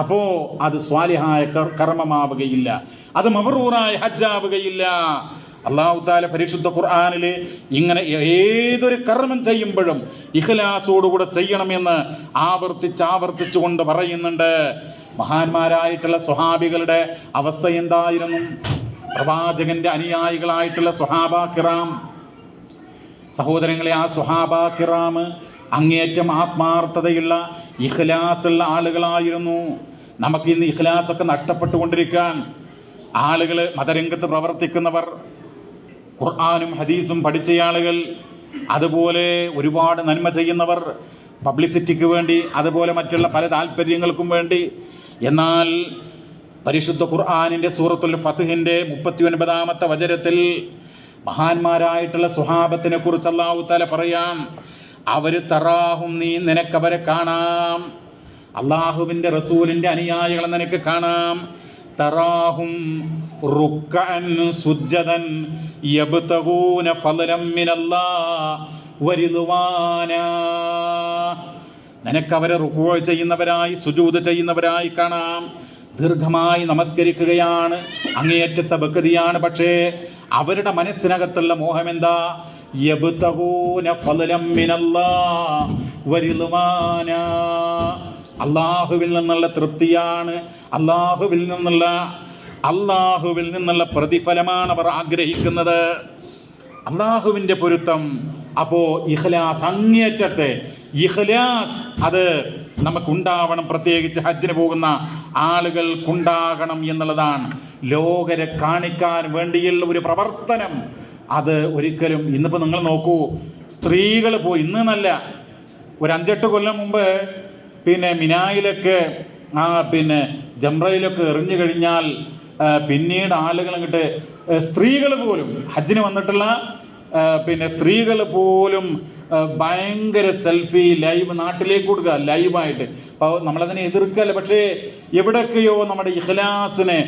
അപ്പോൾ അത് സ്വാലിഹായ കർമ്മമാവുകയില്ല, അത് മബ്റൂറായ ഹജ്ജാവുകയില്ല. അല്ലാഹു തആല പരിശുദ്ധ ഖുർആനിൽ ഇങ്ങനെ ഏതൊരു കർമ്മം ചെയ്യുമ്പോഴും ഇഖ്ലാസോടുകൂടെ ചെയ്യണമെന്ന് ആവർത്തിച്ചുകൊണ്ട് പറയുന്നുണ്ട്. മഹാന്മാരായിട്ടുള്ള സ്വഹാബികളുടെ അവസ്ഥ എന്തായിരുന്നു? പ്രവാചകന്റെ അനുയായികളായിട്ടുള്ള സ്വഹാബാ കിറാം, സഹോദരങ്ങളെ, ആ സ്വഹാബാ കിറാം അങ്ങേയറ്റം ആത്മാർത്ഥതയുള്ള ഇഖ്ലാസുള്ള ആളുകളായിരുന്നു. നമുക്കിന്ന് ഇഖ്ലാസൊക്കെ നഷ്ടപ്പെട്ടുകൊണ്ടിരിക്കാൻ ആളുകൾ, മതരംഗത്ത് പ്രവർത്തിക്കുന്നവർ, ഖുർആനും ഹദീസും പഠിച്ച ആളുകൾ, അതുപോലെ ഒരുപാട് നന്മ ചെയ്യുന്നവർ, പബ്ലിസിറ്റിക്ക് വേണ്ടി, അതുപോലെ മറ്റുള്ള പല താല്പര്യങ്ങൾക്കും വേണ്ടി. എന്നാൽ പരിശുദ്ധ ഖുർആനിൻ്റെ സൂറത്തുൽ ഫത്ഹിൻ്റെ 39-ാമത്തെ വചനത്തിൽ മഹാന്മാരായിട്ടുള്ള സ്വഹാബത്തിനെ കുറിച്ച് അല്ലാഹു തആല പറയാം, അവർ തറാഹും, നീ നിനക്കവരെ കാണാം. അള്ളാഹുവിൻ്റെ റസൂലിൻ്റെ അനുയായികളെ നിനക്ക് കാണാം. തറാഹും റുക്കഅൻ സുജ്ജദൻ യബ്തഗൂന ഫളലം മിനല്ലാഹ് വരിദ്വാനാ. നിനക്ക് അവരെ റുകൂഅ ചെയ്യുന്നവരായി, സുജൂദ് ചെയ്യുന്നവരായി കാണാം, ദീർഘമായി നമസ്കരിക്കുകയാണ്, അങ്ങേയറ്റത്തെ ഭക്തിയാണ്. പക്ഷേ അവരുടെ മനസ്സിനകത്തുള്ള മോഹം എന്താ? യബ്തഗൂന ഫളലം മിനല്ലാഹ് വരിദ്വാനാ. അള്ളാഹുവിൽ നിന്നുള്ള തൃപ്തിയാണ്, അള്ളാഹുവിൽ നിന്നുള്ള പ്രതിഫലമാണ് അവർ ആഗ്രഹിക്കുന്നത്, അള്ളാഹുവിൻ്റെ പൊരുത്തം. അപ്പോൾ ഇഖ്ലാസ്, അങ്ങേയറ്റത്തെ ഇഖ്ലാസ് അത് നമുക്കുണ്ടാവണം. പ്രത്യേകിച്ച് ഹജ്ജിന് പോകുന്ന ആളുകൾക്കുണ്ടാകണം എന്നുള്ളതാണ്. ലോകരെ കാണിക്കാൻ വേണ്ടിയുള്ള ഒരു പ്രവർത്തനം അത് ഒരിക്കലും, ഇന്നിപ്പോൾ നിങ്ങൾ നോക്കൂ, സ്ത്രീകൾ പോയി, ഇന്ന് നല്ല ഒരു 5-8 കൊല്ലം മുമ്പ് മിനായിലൊക്കെ ജംറയിലൊക്കെ എറിഞ്ഞു കഴിഞ്ഞാൽ പിന്നീട് ആളുകൾ അങ്ങോട്ട്, സ്ത്രീകൾ പോലും ഹജ്ജിന് വന്നിട്ടുള്ള സ്ത്രീകൾ പോലും ഭയങ്കര സെൽഫി ലൈവ് നാട്ടിലേക്ക് കൊടുക്കുക, ലൈവായിട്ട്. അപ്പോൾ നമ്മളതിനെ എതിർക്കല്ല. പക്ഷേ എവിടെയൊക്കെയോ നമ്മുടെ ഇഖ്ലാസിനെ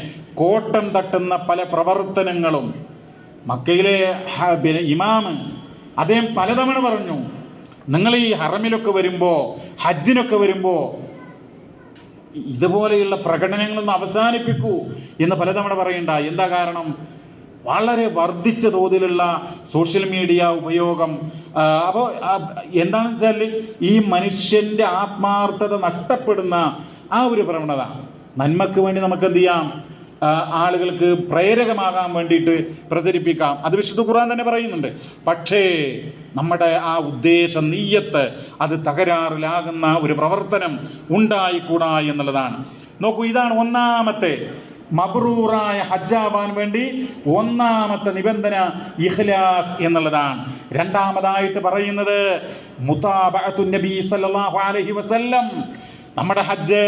കോട്ടം തട്ടുന്ന പല പ്രവർത്തനങ്ങളും. മക്കയിലെ ഇമാം അദ്ദേഹം പലതവണ പറഞ്ഞു, നിങ്ങൾ ഈ ഹറമിലൊക്കെ വരുമ്പോൾ, ഹജ്ജിനൊക്കെ വരുമ്പോൾ ഇതുപോലെയുള്ള പ്രകടനങ്ങളൊന്ന് അവസാനിപ്പിക്കൂ എന്ന് പലതവണ പറയണ്ടായി. എന്താ കാരണം? വളരെ വർദ്ധിച്ച തോതിലുള്ള സോഷ്യൽ മീഡിയ ഉപയോഗം. അപ്പോൾ എന്താണെന്ന് വെച്ചാൽ ഈ മനുഷ്യൻ്റെ ആത്മാർത്ഥത നഷ്ടപ്പെടുന്ന ആ ഒരു പ്രവണത. നന്മക്ക് വേണ്ടി നമുക്ക് എന്ത് ചെയ്യാം? ആളുകൾക്ക് പ്രേരകമാകാൻ വേണ്ടിയിട്ട് പ്രചരിപ്പിക്കാം. അത് വിശുദ്ധ ഖുർആൻ തന്നെ പറയുന്നുണ്ട്. പക്ഷേ നമ്മുടെ ആ ഉദ്ദേശ നീയത്ത് അത് തകരാറിലാകുന്ന ഒരു പ്രവർത്തനം ഉണ്ടായിക്കൂടാ എന്നുള്ളതാണ്. നോക്കൂ, ഇതാണ് ഒന്നാമത്തെ മബ്റൂറായ ഹജ്ജാവാൻ വേണ്ടി ഒന്നാമത്തെ നിബന്ധന, ഇഖ്ലാസ് എന്നുള്ളതാണ്. രണ്ടാമതായിട്ട് പറയുന്നത് മുതാബഅത്തുൻ നബി സല്ലല്ലാഹു അലൈഹി വസല്ലം. നമ്മുടെ ഹജ്ജ്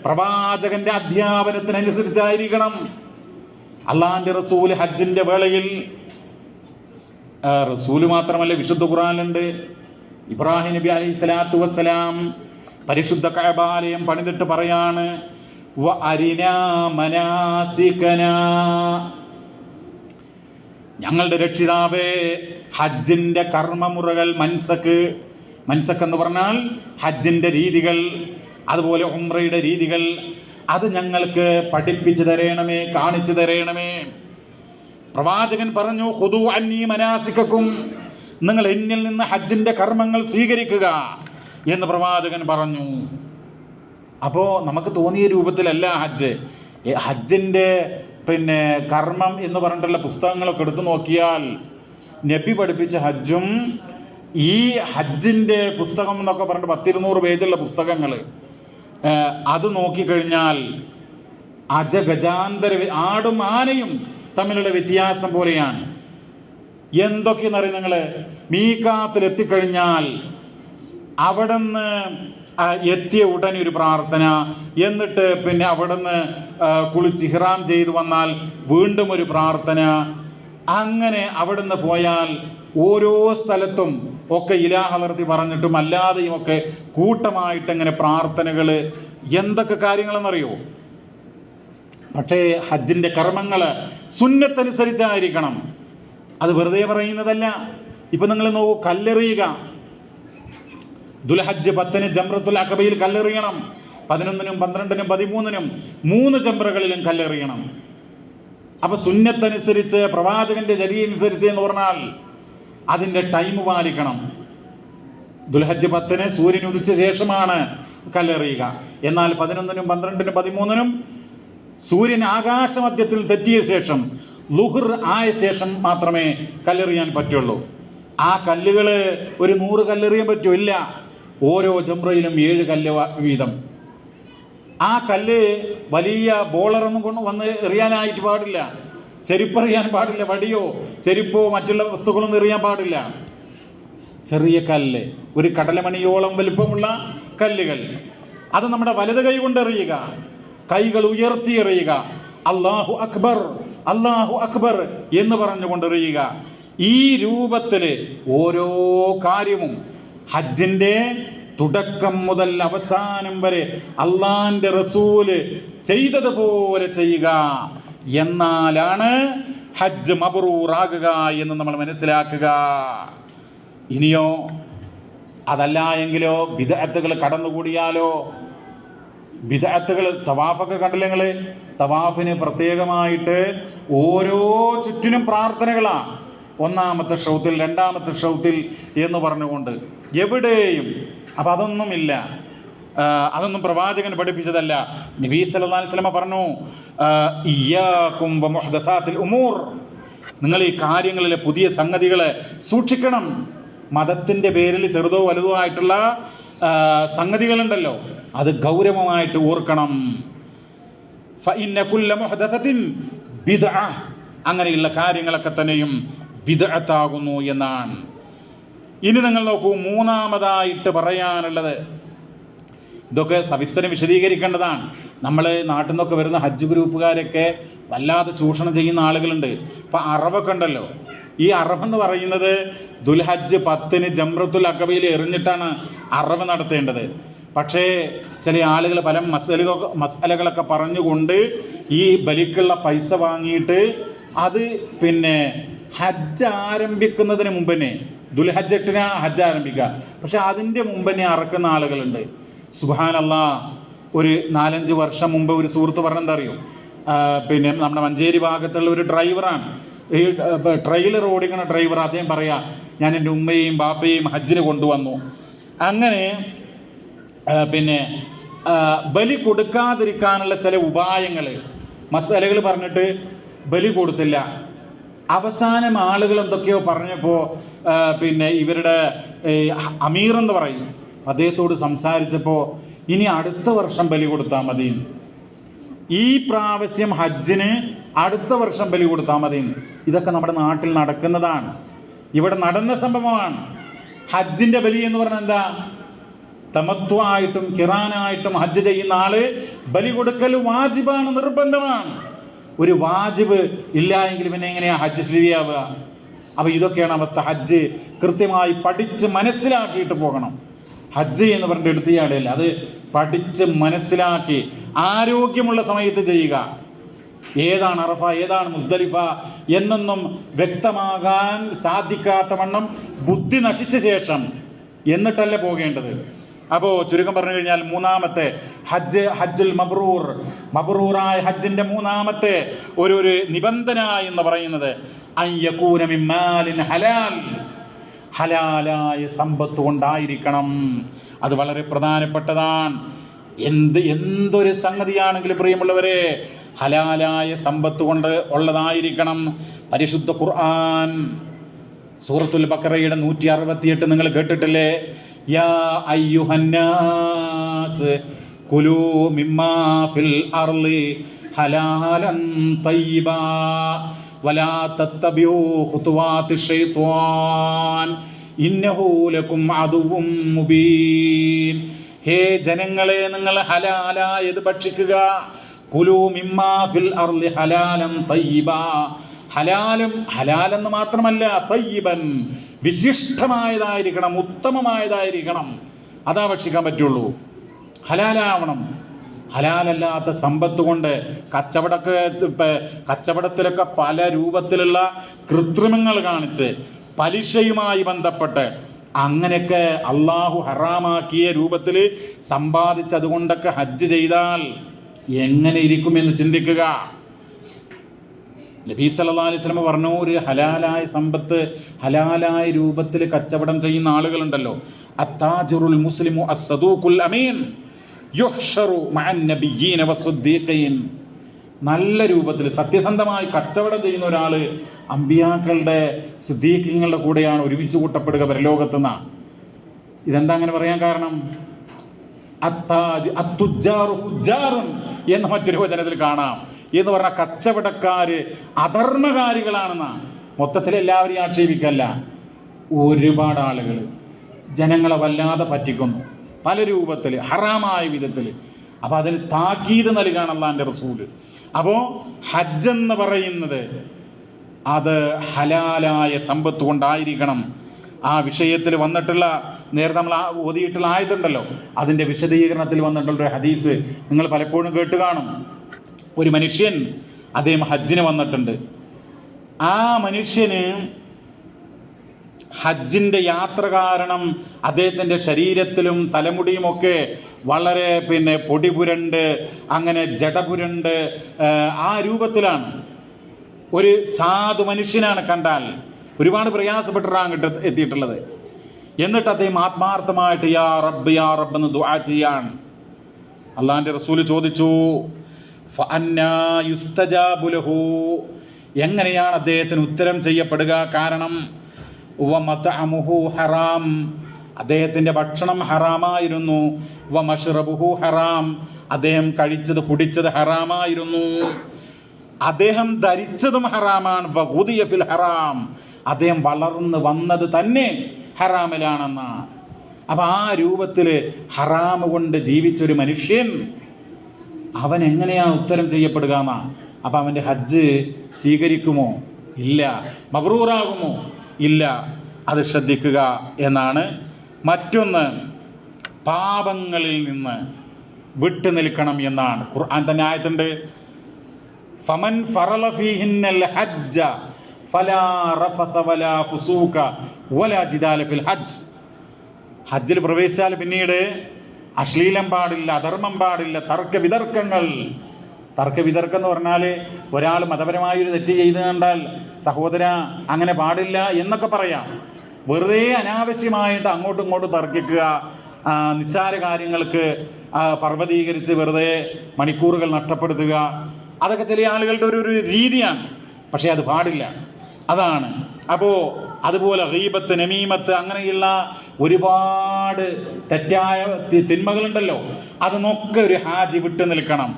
പ്രവാചകന്റെ അധ്യാപനത്തിനനുസരിച്ചായിരിക്കണം. അള്ളാന്റെ റസൂൽ ഹജ്ജിന്റെ വേളയിൽ, റസൂല് മാത്രമല്ല വിശുദ്ധ ഖുർആനിലുണ്ട്, ഇബ്രാഹിം നബി അലൈഹി സ്വലാത്തു വസ്സലാം പരിശുദ്ധ കഅബാലയം പണിതിട്ട് പറയാണ്, വ അരിനാ മനാസികനാ, ഞങ്ങളുടെ രക്ഷിതാവേ ഹജ്ജിന്റെ കർമ്മമുറകൾ, മൻസക്ക് എന്ന് പറഞ്ഞാൽ ഹജ്ജിന്റെ രീതികൾ, അതുപോലെ ഉംറയുടെ രീതികൾ, അത് ഞങ്ങൾക്ക് പഠിപ്പിച്ചു തരണമേ, കാണിച്ചു തരണമേ. പ്രവാചകൻ പറഞ്ഞു, ഖുദൂ അന്നീ മനാസികക്കും, നിങ്ങൾ എന്നിൽ നിന്ന് ഹജ്ജിന്റെ കർമ്മങ്ങൾ സ്വീകരിക്കുക എന്ന് പ്രവാചകൻ പറഞ്ഞു. അപ്പോൾ നമുക്ക് തോന്നിയ രൂപത്തിലല്ല ഹജ്ജ്. ഹജ്ജിൻ്റെ കർമ്മം എന്ന് പറഞ്ഞിട്ടുള്ള പുസ്തകങ്ങളൊക്കെ എടുത്തു നോക്കിയാൽ നബി പഠിപ്പിച്ച ഹജ്ജും ഈ ഹജ്ജിൻ്റെ പുസ്തകം എന്നൊക്കെ പറഞ്ഞിട്ട് 100-200 പേജുള്ള പുസ്തകങ്ങൾ, അത് നോക്കിക്കഴിഞ്ഞാൽ അജഗജാന്തര, ആടും ആനയും തമ്മിലുള്ള വ്യത്യാസം പോലെയാണ്. എന്തൊക്കെയെന്ന് അറിയാം നിങ്ങൾ? മീഖാത്തിൽ എത്തിക്കഴിഞ്ഞാൽ അവിടുന്ന് എത്തിയ ഉടനെ ഒരു പ്രാർത്ഥന, എന്നിട്ട് അവിടുന്ന് കുളിച്ച് ഇഹ്റാം ചെയ്തു വന്നാൽ വീണ്ടും ഒരു പ്രാർത്ഥന, അങ്ങനെ അവിടുന്ന് പോയാൽ ഓരോ സ്ഥലത്തും ഒക്കെ ഇലാഹ നിർത്തി പറഞ്ഞിട്ടും അല്ലാതെയും ഒക്കെ കൂട്ടമായിട്ട് ഇങ്ങനെ പ്രാർത്ഥനകൾ, എന്തൊക്കെ കാര്യങ്ങളെന്നറിയോ? പക്ഷേ ഹജ്ജിൻ്റെ കർമ്മങ്ങൾ സുന്നത്തനുസരിച്ചായിരിക്കണം. അത് വെറുതെ പറയുന്നതല്ല. ഇപ്പം നിങ്ങൾ നോക്കൂ, കല്ലെറിയുക. ദുൽഹജ്ജ് 10 ജംറത്തുൽ അഖബയിൽ കല്ലെറിയണം. 11-നും 12-നും 13-നും 3 ജംറകളിലും കല്ലെറിയണം. അപ്പോൾ സുന്നത്തനുസരിച്ച്, പ്രവാചകന്റെ ചര്യ അനുസരിച്ച് എന്ന് പറഞ്ഞാൽ അതിൻ്റെ ടൈം പാലിക്കണം. ദുൽഹജ്ജ് 10 സൂര്യൻ ഉദിച്ച ശേഷമാണ് കല്ലെറിയുക. എന്നാൽ 11-നും 12-നും 13-നും സൂര്യൻ ആകാശമധ്യത്തിൽ തെറ്റിയ ശേഷം, ളുഹ്ർ ആയ ശേഷം മാത്രമേ കല്ലെറിയാൻ പറ്റുള്ളൂ. ആ കല്ലുകൾ ഒരു 100 കല്ലെറിയാൻ പറ്റുമോ? ഇല്ല. ഓരോ ജംറയിലും 7 കല്ല് വീതം. ആ കല്ല് വലിയ ബോളറൊന്നും കൊണ്ട് വന്ന് എറിയാനായിട്ട് പാടില്ല. ചെരുപ്പെറിയാൻ പാടില്ല, വടിയോ ചെരുപ്പോ മറ്റുള്ള വസ്തുക്കളൊന്നും എറിയാൻ പാടില്ല. ചെറിയ കല്ല്, ഒരു കടലമണിയോളം വലുപ്പമുള്ള കല്ലുകൾ, അത് നമ്മുടെ വലത് കൈ കൊണ്ട് എറിയുക, കൈകൾ ഉയർത്തി എറിയുക, അല്ലാഹു അക്ബർ അല്ലാഹു അക്ബർ എന്ന് പറഞ്ഞുകൊണ്ട് എറിയുക. ഈ രൂപത്തിൽ ഓരോ കാര്യവും ഹജ്ജിൻ്റെ തുടക്കം മുതൽ അവസാനം വരെ അള്ളാന്റെ റസൂല് ചെയ്തതുപോലെ ചെയ്യുക. എന്നാലാണ് ഹജ്ജ് മബ്റൂറാകുക എന്ന് നമ്മൾ മനസ്സിലാക്കുക. ഇനിയോ അതല്ല എങ്കിലോ ബിദ്അത്തുകൾ കടന്നുകൂടിയാലോ? ബിദ്അത്തുകൾ, തവാഫൊക്കെ കണ്ടില്ലേ നിങ്ങൾ? തവാഫിന് പ്രത്യേകമായിട്ട് ഓരോ ചുറ്റിനും പ്രാർത്ഥനകളാണ്. ഒന്നാമത്തെ ഷൗത്തിൽ, രണ്ടാമത്തെ ഷൗത്തിൽ എന്ന് പറഞ്ഞുകൊണ്ട് എവിടെയും. അപ്പം അതൊന്നുമില്ല, അതൊന്നും പ്രവാചകൻ പഠിപ്പിച്ചതല്ല. നബി സല്ലല്ലാഹു അലൈഹി വസല്ലം പറഞ്ഞു, ഇയ്യാകും വമുഹ്ദസാത്തിൽ ഉമൂർ, നിങ്ങൾ ഈ കാര്യങ്ങളിലെ പുതിയ സംഗതികളെ സൂക്ഷിക്കണം. മതത്തിൻ്റെ പേരിൽ ചെറുതോ വലുതോ ആയിട്ടുള്ള സംഗതികളുണ്ടല്ലോ, അത് ഗൗരവമായിട്ട് ഓർക്കണം. ഫഇന്ന കുല്ല മുഹ്ദസത്തിൻ ബിദ്അ, അങ്ങനെയുള്ള കാര്യങ്ങളൊക്കെ തന്നെയും ബിദ്അത്താകുന്നു എന്നാണ്. ഇനി നിങ്ങൾ നോക്കൂ, മൂന്നാമതായിട്ട് പറയാനുള്ളത്, ഇതൊക്കെ സവിസ്തരം വിശദീകരിക്കേണ്ടതാണ്. നമ്മൾ നാട്ടിൽ നിന്നൊക്കെ വരുന്ന ഹജ്ജ് ഗ്രൂപ്പുകാരൊക്കെ വല്ലാതെ ചൂഷണം ചെയ്യുന്ന ആളുകളുണ്ട്. ഇപ്പം അറബൊക്കെ ഉണ്ടല്ലോ, ഈ അറബെന്ന് പറയുന്നത് ദുൽഹജ്ജ് 10 ജംറത്തുൽ അഖബയിൽ എറിഞ്ഞിട്ടാണ് അറബ് നടത്തേണ്ടത്. പക്ഷേ ചില ആളുകൾ പല മസലകളൊക്കെ പറഞ്ഞുകൊണ്ട് ഈ ബലിക്കുള്ള പൈസ വാങ്ങിയിട്ട് അത് പിന്നെ ഹജ്ജ് ആരംഭിക്കുന്നതിന് മുമ്പ് തന്നെ, ദുൽഹജ്ജ് 8 ഹജ്ജ് ആരംഭിക്കുക, പക്ഷെ അതിൻ്റെ മുമ്പ് തന്നെ അറക്കുന്ന ആളുകളുണ്ട്. സുബ്ഹാനല്ലാഹ്, ഒരു 4-5 വർഷം മുമ്പ് ഒരു സുഹൃത്ത് പറഞ്ഞെന്താ അറിയോ, പിന്നെ നമ്മുടെ മഞ്ചേരി ഭാഗത്തുള്ള ഒരു ഡ്രൈവറാണ്, ഈ ട്രെയിലർ ഓടിക്കുന്ന ഡ്രൈവർ. അദ്ദേഹം പറയാ, ഞാൻ എൻ്റെ ഉമ്മയെയും ബാപ്പയെയും ഹജ്ജിന് കൊണ്ടുവന്നു. അങ്ങനെ പിന്നെ ബലി കൊടുക്കാതിരിക്കാനുള്ള ചില ഉപായങ്ങൾ, മസാലകൾ പറഞ്ഞിട്ട് ബലി കൊടുത്തില്ല. അവസാനം ആളുകൾ എന്തൊക്കെയോ പറഞ്ഞപ്പോൾ പിന്നെ ഇവരുടെ അമീർ എന്ന് പറയും, അദ്ദേഹത്തോട് സംസാരിച്ചപ്പോൾ ഇനി അടുത്ത വർഷം ബലി കൊടുത്താൽ മതി, ഈ പ്രാവശ്യം ഹജ്ജിന് അടുത്ത വർഷം ബലി കൊടുത്താൽ മതി. ഇതൊക്കെ നമ്മുടെ നാട്ടിൽ നടക്കുന്നതാണ്, ഇവിടെ നടന്ന സംഭവമാണ്. ഹജ്ജിൻ്റെ ബലി എന്ന് പറഞ്ഞാൽ എന്താ? തമത്വമായിട്ടും കിറാനായിട്ടും ഹജ്ജ് ചെയ്യുന്ന ആള് ബലി കൊടുക്കൽ വാജിബാണ്, നിർബന്ധമാണ്. ഒരു വാജിബ് ഇല്ല എങ്കിൽ പിന്നെ എങ്ങനെയാ ഹജ്ജ് ശരിയാവുക? അപ്പോൾ ഇതൊക്കെയാണ് അവസ്ഥ. ഹജ്ജ് കൃത്യമായി പഠിച്ച് മനസ്സിലാക്കിയിട്ട് പോകണം. ഹജ്ജ് എന്ന് പറഞ്ഞിട്ട് എടുത്തിയാടില്ല, അത് പഠിച്ച് മനസ്സിലാക്കി ആരോഗ്യമുള്ള സമയത്ത് ചെയ്യുക. ഏതാണ് അറഫ, ഏതാണ് മുസ്ദലിഫ എന്നൊന്നും വ്യക്തമാകാൻ സാധിക്കാത്ത വണ്ണം ബുദ്ധി നശിച്ച ശേഷം എന്നിട്ടല്ല പോകേണ്ടത്. അപ്പോൾ ചുരുക്കം പറഞ്ഞു കഴിഞ്ഞാൽ മൂന്നാമത്തെ ഹജ്ജുൽ മബ്രൂർ, മബ്രൂറായ ഹജ്ജിൻ്റെ മൂന്നാമത്തെ ഒരു നിബന്ധന എന്ന് പറയുന്നത് അയ്യകൂന മിൻ മാലിൻ ഹലാൽ, ഹലാലായ സമ്പത്ത് കൊണ്ടായിരിക്കണം. അത് വളരെ പ്രധാനപ്പെട്ടതാണ്. എന്തൊരു സംഗതിയാണെങ്കിലും പ്രിയമുള്ളവരെ, ഹലാലായ സമ്പത്ത് കൊണ്ട് ഉള്ളതായിരിക്കണം. പരിശുദ്ധ ഖുർആൻ സൂറത്തുൽ ബഖറയുടെ 168 നിങ്ങൾ കേട്ടിട്ടില്ലേ? യാ അയ്യുഹന്നാസ് കുലൂ മിമ്മാ ഫിൽ അർളി ഹലാലൻ തയ്യിബാ വലാ തത്തബിഉ ഖുതുവാതിശ് ശൈത്വാൻ ഇന്നഹു ലക്കും അദുവ്വും മുബീൻ. ഹേ ജനങ്ങളെ, നിങ്ങൾ ഹലാലായത് ഭക്ഷിക്കുക. കുലൂ മിമ്മാ ഫിൽ അർളി ഹലാലൻ തയ്യിബാ, ഹലാലെന്ന് മാത്രമല്ല തയ്യിബൻ, വിശിഷ്ടമായതായിരിക്കണം, ഉത്തമമായതായിരിക്കണം. അതാ ഭക്ഷിക്കാൻ പറ്റുള്ളൂ, ഹലാലാവണം. ഹലാലല്ലാത്ത സമ്പത്ത് കൊണ്ട് കച്ചവടത്തിലൊക്കെ പല രൂപത്തിലുള്ള കൃത്രിമങ്ങൾ കാണിച്ച് പലിശയുമായി ബന്ധപ്പെട്ട് അങ്ങനെയൊക്കെ അള്ളാഹു ഹറാമാക്കിയ രൂപത്തിൽ സമ്പാദിച്ചതുകൊണ്ടൊക്കെ ഹജ്ജ് ചെയ്താൽ എങ്ങനെ ഇരിക്കുമെന്ന് ചിന്തിക്കുക. നബി സല്ലല്ലാഹു അലൈഹി വസല്ലം പറഞ്ഞു, ഒരു ഹലാലായ സമ്പത്ത് ഹലാലായ രൂപത്തിൽ കച്ചവടം ചെയ്യുന്ന ആളുകളുണ്ടല്ലോ, അത്താജിറുൽ മുസ്ലിമു അസ്സദൂഖുൽ അമീൻ യുഹ്ശറു മഅൻ നബിയ്യീന വസ്സുദ്ദീഖീൻ. നല്ല രൂപത്തിൽ സത്യസന്ധമായി കച്ചവടം ചെയ്യുന്ന ഒരാൾ അമ്പിയാക്കളുടെ സുദ്ദീഖീങ്ങളുടെ കൂടെയാണ് ഒരുമിച്ച് കൂട്ടപ്പെടുക പരലോകത്തുനിന്ന്. ഇതെന്താ അങ്ങനെ പറയാൻ കാരണം? അത്തുജാറു ഫുജാറുൻ എന്ന് മറ്റൊരു വചനത്തിൽ കാണാം. എന്ന് പറഞ്ഞാൽ കച്ചവടക്കാർ അധർമ്മകാരികളാണെന്നാണ്. മൊത്തത്തിൽ എല്ലാവരെയും ആക്ഷേപിക്കല്ല, ഒരുപാട് ആളുകൾ ജനങ്ങളെ വല്ലാതെ പറ്റിക്കുന്നു പല രൂപത്തിൽ, ഹറാമായ വിധത്തിൽ. അപ്പോൾ അതിന് താക്കീത് നൽകുകയാണ് അല്ലാഹുവിൻ്റെ റസൂല്. അപ്പോൾ ഹജ്ജ് എന്ന് പറയുന്നത് അത് ഹലാലായ സമ്പത്ത് കൊണ്ടായിരിക്കണം. ആ വിഷയത്തിൽ വന്നിട്ടുള്ള നേരത്തെ നമ്മൾ ഓതിയിട്ടുള്ള ആയതുണ്ടല്ലോ, അതിൻ്റെ വിശദീകരണത്തിൽ വന്നിട്ടുള്ളൊരു ഹദീസ് നിങ്ങൾ പലപ്പോഴും കേട്ട് കാണും. ഒരു മനുഷ്യൻ അദ്ദേഹം ഹജ്ജിന് വന്നിട്ടുണ്ട്. ആ മനുഷ്യന് ഹജ്ജിൻ്റെ യാത്ര കാരണം അദ്ദേഹത്തിൻ്റെ ശരീരത്തിലും തലമുടിയുമൊക്കെ വളരെ പൊടി പുരണ്ട് അങ്ങനെ ജട പുരണ്ട് ആ രൂപത്തിലാണ്. ഒരു സാധു മനുഷ്യനാണ് കണ്ടാൽ. ഒരുപാട് പ്രയാസപ്പെട്ടിട്ടാണ് എത്തിയിട്ടുള്ളത്. എന്നിട്ട് അദ്ദേഹം ആത്മാർത്ഥമായിട്ട് യാ റബ്ബ് യാ റബ്ബ് എന്ന് ദുആ ചെയ്യാൻ അള്ളാഹിൻ്റെ റസൂല് ചോദിച്ചു, ഫഅന്നാ യുസ്തജാബു ലഹു, എങ്ങനെയാണ് അദ്ദേഹത്തിന് ഉത്തരം ചെയ്യപ്പെടുക? കാരണം വമത്അമുഹു ഹറാം, അദ്ദേഹത്തിൻ്റെ ഭക്ഷണം ഹറാമായിരുന്നു. വമശ്റബുഹു ഹറാം, അദ്ദേഹം കഴിച്ചത് കുടിച്ചത് ഹറാമായിരുന്നു. അദ്ദേഹം ധരിച്ചതും ഹറാമാണ്. വഗുദിയ ഫിൽ ഹറാം, അദ്ദേഹം വളർന്ന് വന്നത് തന്നെ ഹറാമിലാണെന്ന. അപ്പം ആ രൂപത്തിൽ ഹറാമ് കൊണ്ട് ജീവിച്ചൊരു മനുഷ്യൻ അവൻ എങ്ങനെയാണ് ഉത്തരം ചെയ്യപ്പെടുക എന്നാ? അപ്പം അവൻ്റെ ഹജ്ജ് സ്വീകരിക്കുമോ? ഇല്ല. മബ്രൂറാകുമോ? ഇല്ല. അത് ശ്രദ്ധിക്കുക എന്നാണ്. മറ്റൊന്ന്, പാപങ്ങളിൽ നിന്ന് വിട്ടു നിൽക്കണം എന്നാണ്. ഖുർആൻ തന്നെ ആയത്തുണ്ട്, ഫമൻ ഫറള ഫീഹിന്നൽ ഹജ്ജ ഫലാ റഫസ വലാ ഫുസൂക വലാ ജിദാല ഫിൽ ഹജ്ജ്. ഹജ്ജിൽ പ്രവേശിച്ചാൽ പിന്നീട് അശ്ലീലം പാടില്ല, അധർമ്മം പാടില്ല, തർക്കവിതർക്കം എന്ന് പറഞ്ഞാൽ ഒരാൾ മതപരമായൊരു തെറ്റ് ചെയ്ത് കണ്ടാൽ സഹോദര അങ്ങനെ പാടില്ല എന്നൊക്കെ പറയാം. വെറുതെ അനാവശ്യമായിട്ട് അങ്ങോട്ടും ഇങ്ങോട്ടും തർക്കിക്കുക, നിസ്സാര കാര്യങ്ങൾക്ക് പർവ്വതീകരിച്ച് വെറുതെ മണിക്കൂറുകൾ നഷ്ടപ്പെടുത്തുക, അതൊക്കെ ചില ആളുകളുടെ ഒരു രീതിയാണ്. പക്ഷേ അത് പാടില്ല. അതാണ്. അപ്പോൾ അതുപോലെ ഗീബത്ത്, നമീമത്ത്, അങ്ങനെയുള്ള ഒരുപാട് തെറ്റായ തിന്മകളുണ്ടല്ലോ, അതിനൊക്കെ ഒരു ഹാജി വിട്ടു നിൽക്കണം.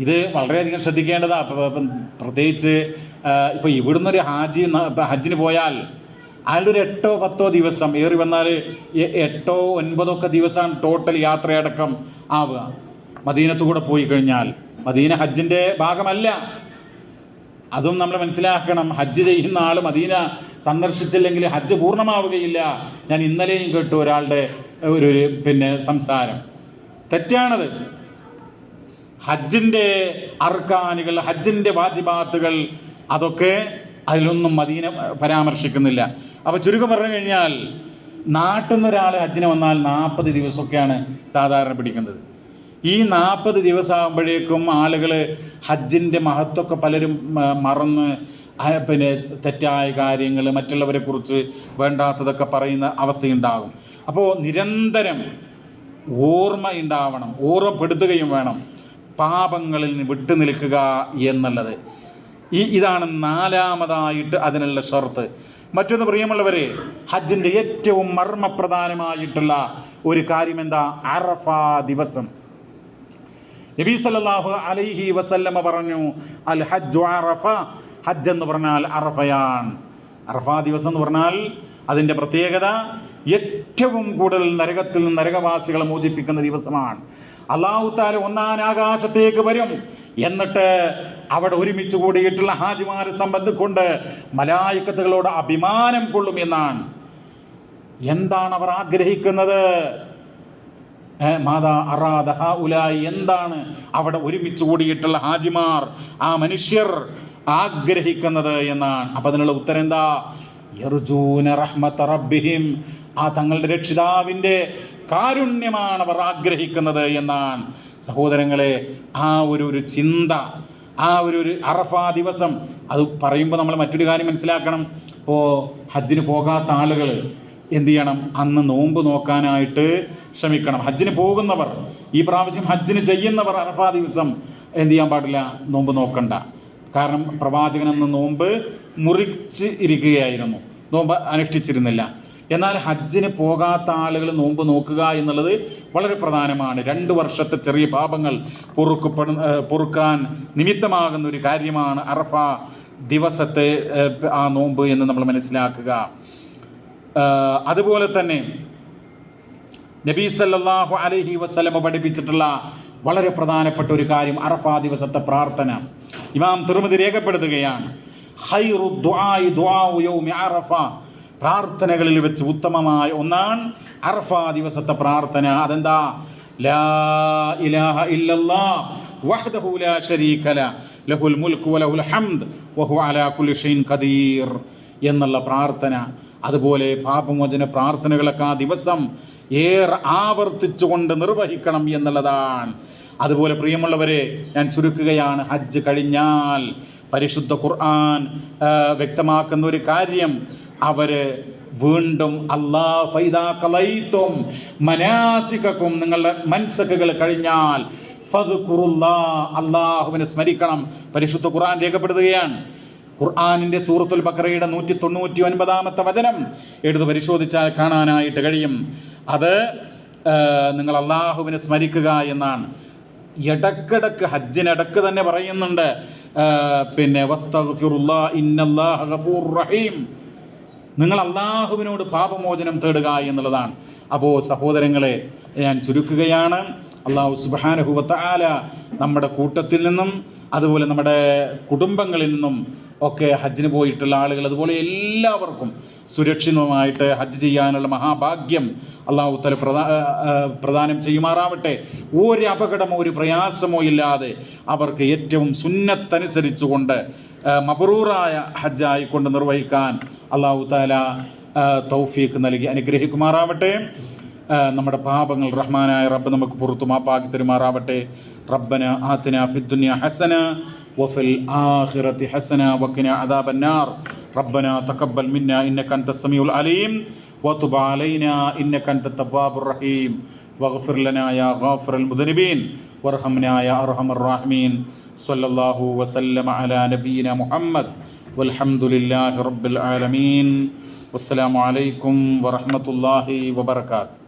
ഇത് വളരെയധികം ശ്രദ്ധിക്കേണ്ടതാണ്. പ്രത്യേകിച്ച് ഇപ്പോൾ ഇവിടുന്നൊരു ഹജ്ജിന് പോയാൽ അതിലൊരു 8-10 ദിവസം, ഏറി വന്നാൽ 8-9 ദിവസമാണ് ടോട്ടൽ യാത്രയടക്കം ആവുക. മദീനത്തു കൂടെ പോയി കഴിഞ്ഞാൽ മദീന ഹജ്ജിൻ്റെ ഭാഗമല്ല. അതും നമ്മൾ മനസ്സിലാക്കണം. ഹജ്ജ് ചെയ്യുന്ന ആൾ മദീന സന്ദർശിച്ചില്ലെങ്കിൽ ഹജ്ജ് പൂർണ്ണമാവുകയില്ല. ഞാൻ ഇന്നലെയും കേട്ടു ഒരാളുടെ ഒരു സംസാരം. തെറ്റാണത്. ഹജ്ജിൻ്റെ അർക്കാനുകൾ, ഹജ്ജിൻ്റെ വാജിബാത്തുകൾ, അതൊക്കെ അതിലൊന്നും മദീന പരാമർശിക്കുന്നില്ല. അപ്പോൾ ചുരുക്കം പറഞ്ഞു കഴിഞ്ഞാൽ നാട്ടിൽ നിന്ന് ഒരാൾ ഹജ്ജിന് വന്നാൽ 40 ദിവസമൊക്കെയാണ് സാധാരണ പിടിക്കുന്നത്. ഈ 40 ദിവസമാകുമ്പോഴേക്കും ആളുകൾ ഹജ്ജിൻ്റെ മഹത്വമൊക്കെ പലരും മറന്ന് തെറ്റായ കാര്യങ്ങൾ, മറ്റുള്ളവരെ കുറിച്ച് വേണ്ടാത്തതൊക്കെ പറയുന്ന അവസ്ഥയുണ്ടാകും. അപ്പോൾ നിരന്തരം ഓർമ്മ ഉണ്ടാവണം, ഓർമ്മപ്പെടുത്തുകയും വേണം പാപങ്ങളിൽ നിന്ന് വിട്ടു നിൽക്കുക എന്നുള്ളത്. ഇതാണ് 4ാമതായിട്ട് അതിനുള്ള ഷർത്ത്. മറ്റൊന്ന് പ്രിയമുള്ളവരെ, ഹജ്ജിൻ്റെ ഏറ്റവും മർമ്മപ്രധാനമായിട്ടുള്ള ഒരു കാര്യം എന്താ? അറഫ ദിവസം. നബി സല്ലല്ലാഹു അലൈഹി വസല്ലമ പറഞ്ഞു, അൽ ഹജ്ജു അറഫ, ഹജ്ജ് എന്ന് പറഞ്ഞാൽ അറഫയാണ്. അറഫ ദിവസം എന്ന് പറഞ്ഞാൽ അതിൻ്റെ പ്രത്യേകത ഏറ്റവും കൂടുതൽ നരകത്തിൽ നിന്ന് നരകവാസികളെ മോചിപ്പിക്കുന്ന ദിവസമാണ്. അല്ലാഹു തആല 1ാം ആകാശത്തേക്ക് വരും. എന്നിട്ട് അവിടെ ഒരുമിച്ച് കൂടിയിട്ടുള്ള ഹാജിമാരെ സംബന്ധിക്കൊണ്ട് മലായികത്തുകളോട് അഭിമാനം കൊള്ളും എന്നാണ്. എന്താണ് അവർ ആഗ്രഹിക്കുന്നത്? മാതാ അറാദ ഹൗലായി, എന്താണ് അവിടെ ഒരുമിച്ച് കൂടിയിട്ടുള്ള ഹാജിമാർ, ആ മനുഷ്യർ ആഗ്രഹിക്കുന്നത് എന്നാണ്. അപ്പം അതിനുള്ള ഉത്തരം എന്താ? യർജൂന റഹ്മത റബ്ബിഹിം, ആ തങ്ങളുടെ രക്ഷിതാവിൻ്റെ കാരുണ്യമാണ് അവർ ആഗ്രഹിക്കുന്നത് എന്നാണ്. സഹോദരങ്ങളെ, ആ ഒരു ചിന്ത, ആ ഒരു അറഫ ദിവസം, അത് പറയുമ്പോൾ നമ്മൾ മറ്റൊരു കാര്യം മനസ്സിലാക്കണം. ഇപ്പോൾ ഹജ്ജിന് പോകാത്ത ആളുകൾ എന്ത് ചെയ്യണം? അന്ന് നോമ്പ് നോക്കാനായിട്ട് ശ്രമിക്കണം. ഹജ്ജിന് പോകുന്നവർ, ഈ പ്രാവശ്യം ഹജ്ജിന് ചെയ്യുന്നവർ അറഫ ദിവസം എന്ത് ചെയ്യാൻ പാടില്ല? നോമ്പ് നോക്കണ്ട. കാരണം പ്രവാചകൻ അന്ന് നോമ്പ് മുറിച്ച് ഇരിക്കുകയായിരുന്നു, നോമ്പ് അനുഷ്ഠിച്ചിരുന്നില്ല. എന്നാൽ ഹജ്ജിന് പോകാത്ത ആളുകൾ നോമ്പ് നോക്കുക എന്നുള്ളത് വളരെ പ്രധാനമാണ്. 2 വർഷത്തെ ചെറിയ പാപങ്ങൾ പൊറുക്കാൻ നിമിത്തമാകുന്ന ഒരു കാര്യമാണ് അറഫ ദിവസത്തെ ആ നോമ്പ് എന്ന് നമ്മൾ മനസ്സിലാക്കുക. അതുപോലെ തന്നെ നബി സല്ലല്ലാഹു അലൈഹി വസല്ലമ പഠിപ്പിച്ചിട്ടുള്ള വളരെ പ്രധാനപ്പെട്ട ഒരു കാര്യം അറഫ ദിവസത്തെ പ്രാർത്ഥന. ഇമാം തിർമിദി രേഖപ്പെടുത്തുകയാണ്, ഖൈറു ദുആഇ ദുആഉ യൗമി അറഫ, പ്രാർത്ഥനകളിൽ വെച്ച് ഉത്തമമായ ഒന്നാണ് അറഫ ദിവസത്തെ പ്രാർത്ഥന. അതെന്താ? ലാ ഇലാഹ ഇല്ലല്ലാഹ് വഹ്ദഹു ലാ ശരീക ലഹുൽ മുൽക്കു വലഹുൽ ഹംദ് വഹുവ അലാ കുല്ലി ഷൈഇൻ ഖദീർ എന്നുള്ള പ്രാർത്ഥന, അതുപോലെ പാപമോചന പ്രാർത്ഥനകളൊക്കെ ആ ദിവസം ഏറെ ആവർത്തിച്ചുകൊണ്ട് നിർവഹിക്കണം എന്നുള്ളതാണ്. അതുപോലെ പ്രിയമുള്ളവരെ, ഞാൻ ചുരുക്കുകയാണ്, ഹജ്ജ് കഴിഞ്ഞാൽ പരിശുദ്ധ ഖുർആൻ വ്യക്തമാക്കുന്ന ഒരു കാര്യം, അവര് വീണ്ടും മനാസികക്കും, നിങ്ങളുടെ മൻസക്കുകൾ കഴിഞ്ഞാൽ അള്ളാഹുവിനെ സ്മരിക്കണം. പരിശുദ്ധ ഖുർആൻ രേഖപ്പെടുത്തുകയാണ്. ഖുർആനിൻ്റെ സൂറത്തുൽ ബഖറയുടെ 199 വചനം എടുത്ത് പരിശോധിച്ചാൽ കാണാനായിട്ട് കഴിയും. അത് നിങ്ങൾ അള്ളാഹുവിനെ സ്മരിക്കുക എന്നാണ്. ഇടക്കിടക്ക് ഹജ്ജിനിടക്ക് തന്നെ പറയുന്നുണ്ട്, പിന്നെ വസ്തഗ്ഫിറുല്ലാഹ് ഇന്നല്ലാഹ ഗഫൂറുർ റഹീം, നിങ്ങൾ അള്ളാഹുവിനോട് പാപമോചനം തേടുക എന്നുള്ളതാണ്. അപ്പോൾ സഹോദരങ്ങളെ, ഞാൻ ചുരുക്കുകയാണ്, അള്ളാഹു സുബ്ഹാനഹു വ തആല നമ്മുടെ കൂട്ടത്തിൽ നിന്നും അതുപോലെ നമ്മുടെ കുടുംബങ്ങളിൽ നിന്നും ഒക്കെ ഹജ്ജിന് പോയിട്ടുള്ള ആളുകൾ, അതുപോലെ എല്ലാവർക്കും സുരക്ഷിതമായിട്ട് ഹജ്ജ് ചെയ്യാനുള്ള മഹാഭാഗ്യം അള്ളാഹു തആല പ്രദാനം ചെയ്യുമാറാവട്ടെ. ഒരു അപകടമോ ഒരു പ്രയാസമോ ഇല്ലാതെ അവർക്ക് ഏറ്റവും സുന്നത്തനുസരിച്ചുകൊണ്ട് മബ്റൂറായ ഹജ്ജായിക്കൊണ്ട് നിർവഹിക്കാൻ അള്ളാഹു തആല തൗഫീഖ് നൽകി അനുഗ്രഹിക്കുമാറാവട്ടെ. നമ്മുടെ പാപങ്ങൾ റഹ്മാനായ റബ്ബ് നമുക്ക് പുറത്തു മാപ്പാക്കി തരുമാറാവട്ടെ. റബ്ബന ആതിന ഫിദ്ദുനിയ ഹസന വഫിൽ ആഖിറതി ഹസന വഖിനാ അദാബന്നാർ. റബ്ബന തഖബ്ബൽ മിന്നാ ഇന്നക അൻതസ് സമീഉൽ അലീം വതുബ് അലൈനാ ഇന്നക അൻതത് തവ്വാബുർ റഹീം വഗ്ഫിർ ലനാ യാ ഗാഫിറൽ മുദ്നിബീൻ വർഹംനാ യാ അർഹമർ റഹീമീൻ. സ്വല്ലല്ലാഹു വസല്ലമ അലാ നബിയിനാ മുഹമ്മദ് വൽഹംദുലില്ലാഹി റബ്ബിൽ ആലമീൻ. വസ്സലാമു അലൈക്കും വറഹ്മത്തുള്ളാഹി വബറകാതുഹു.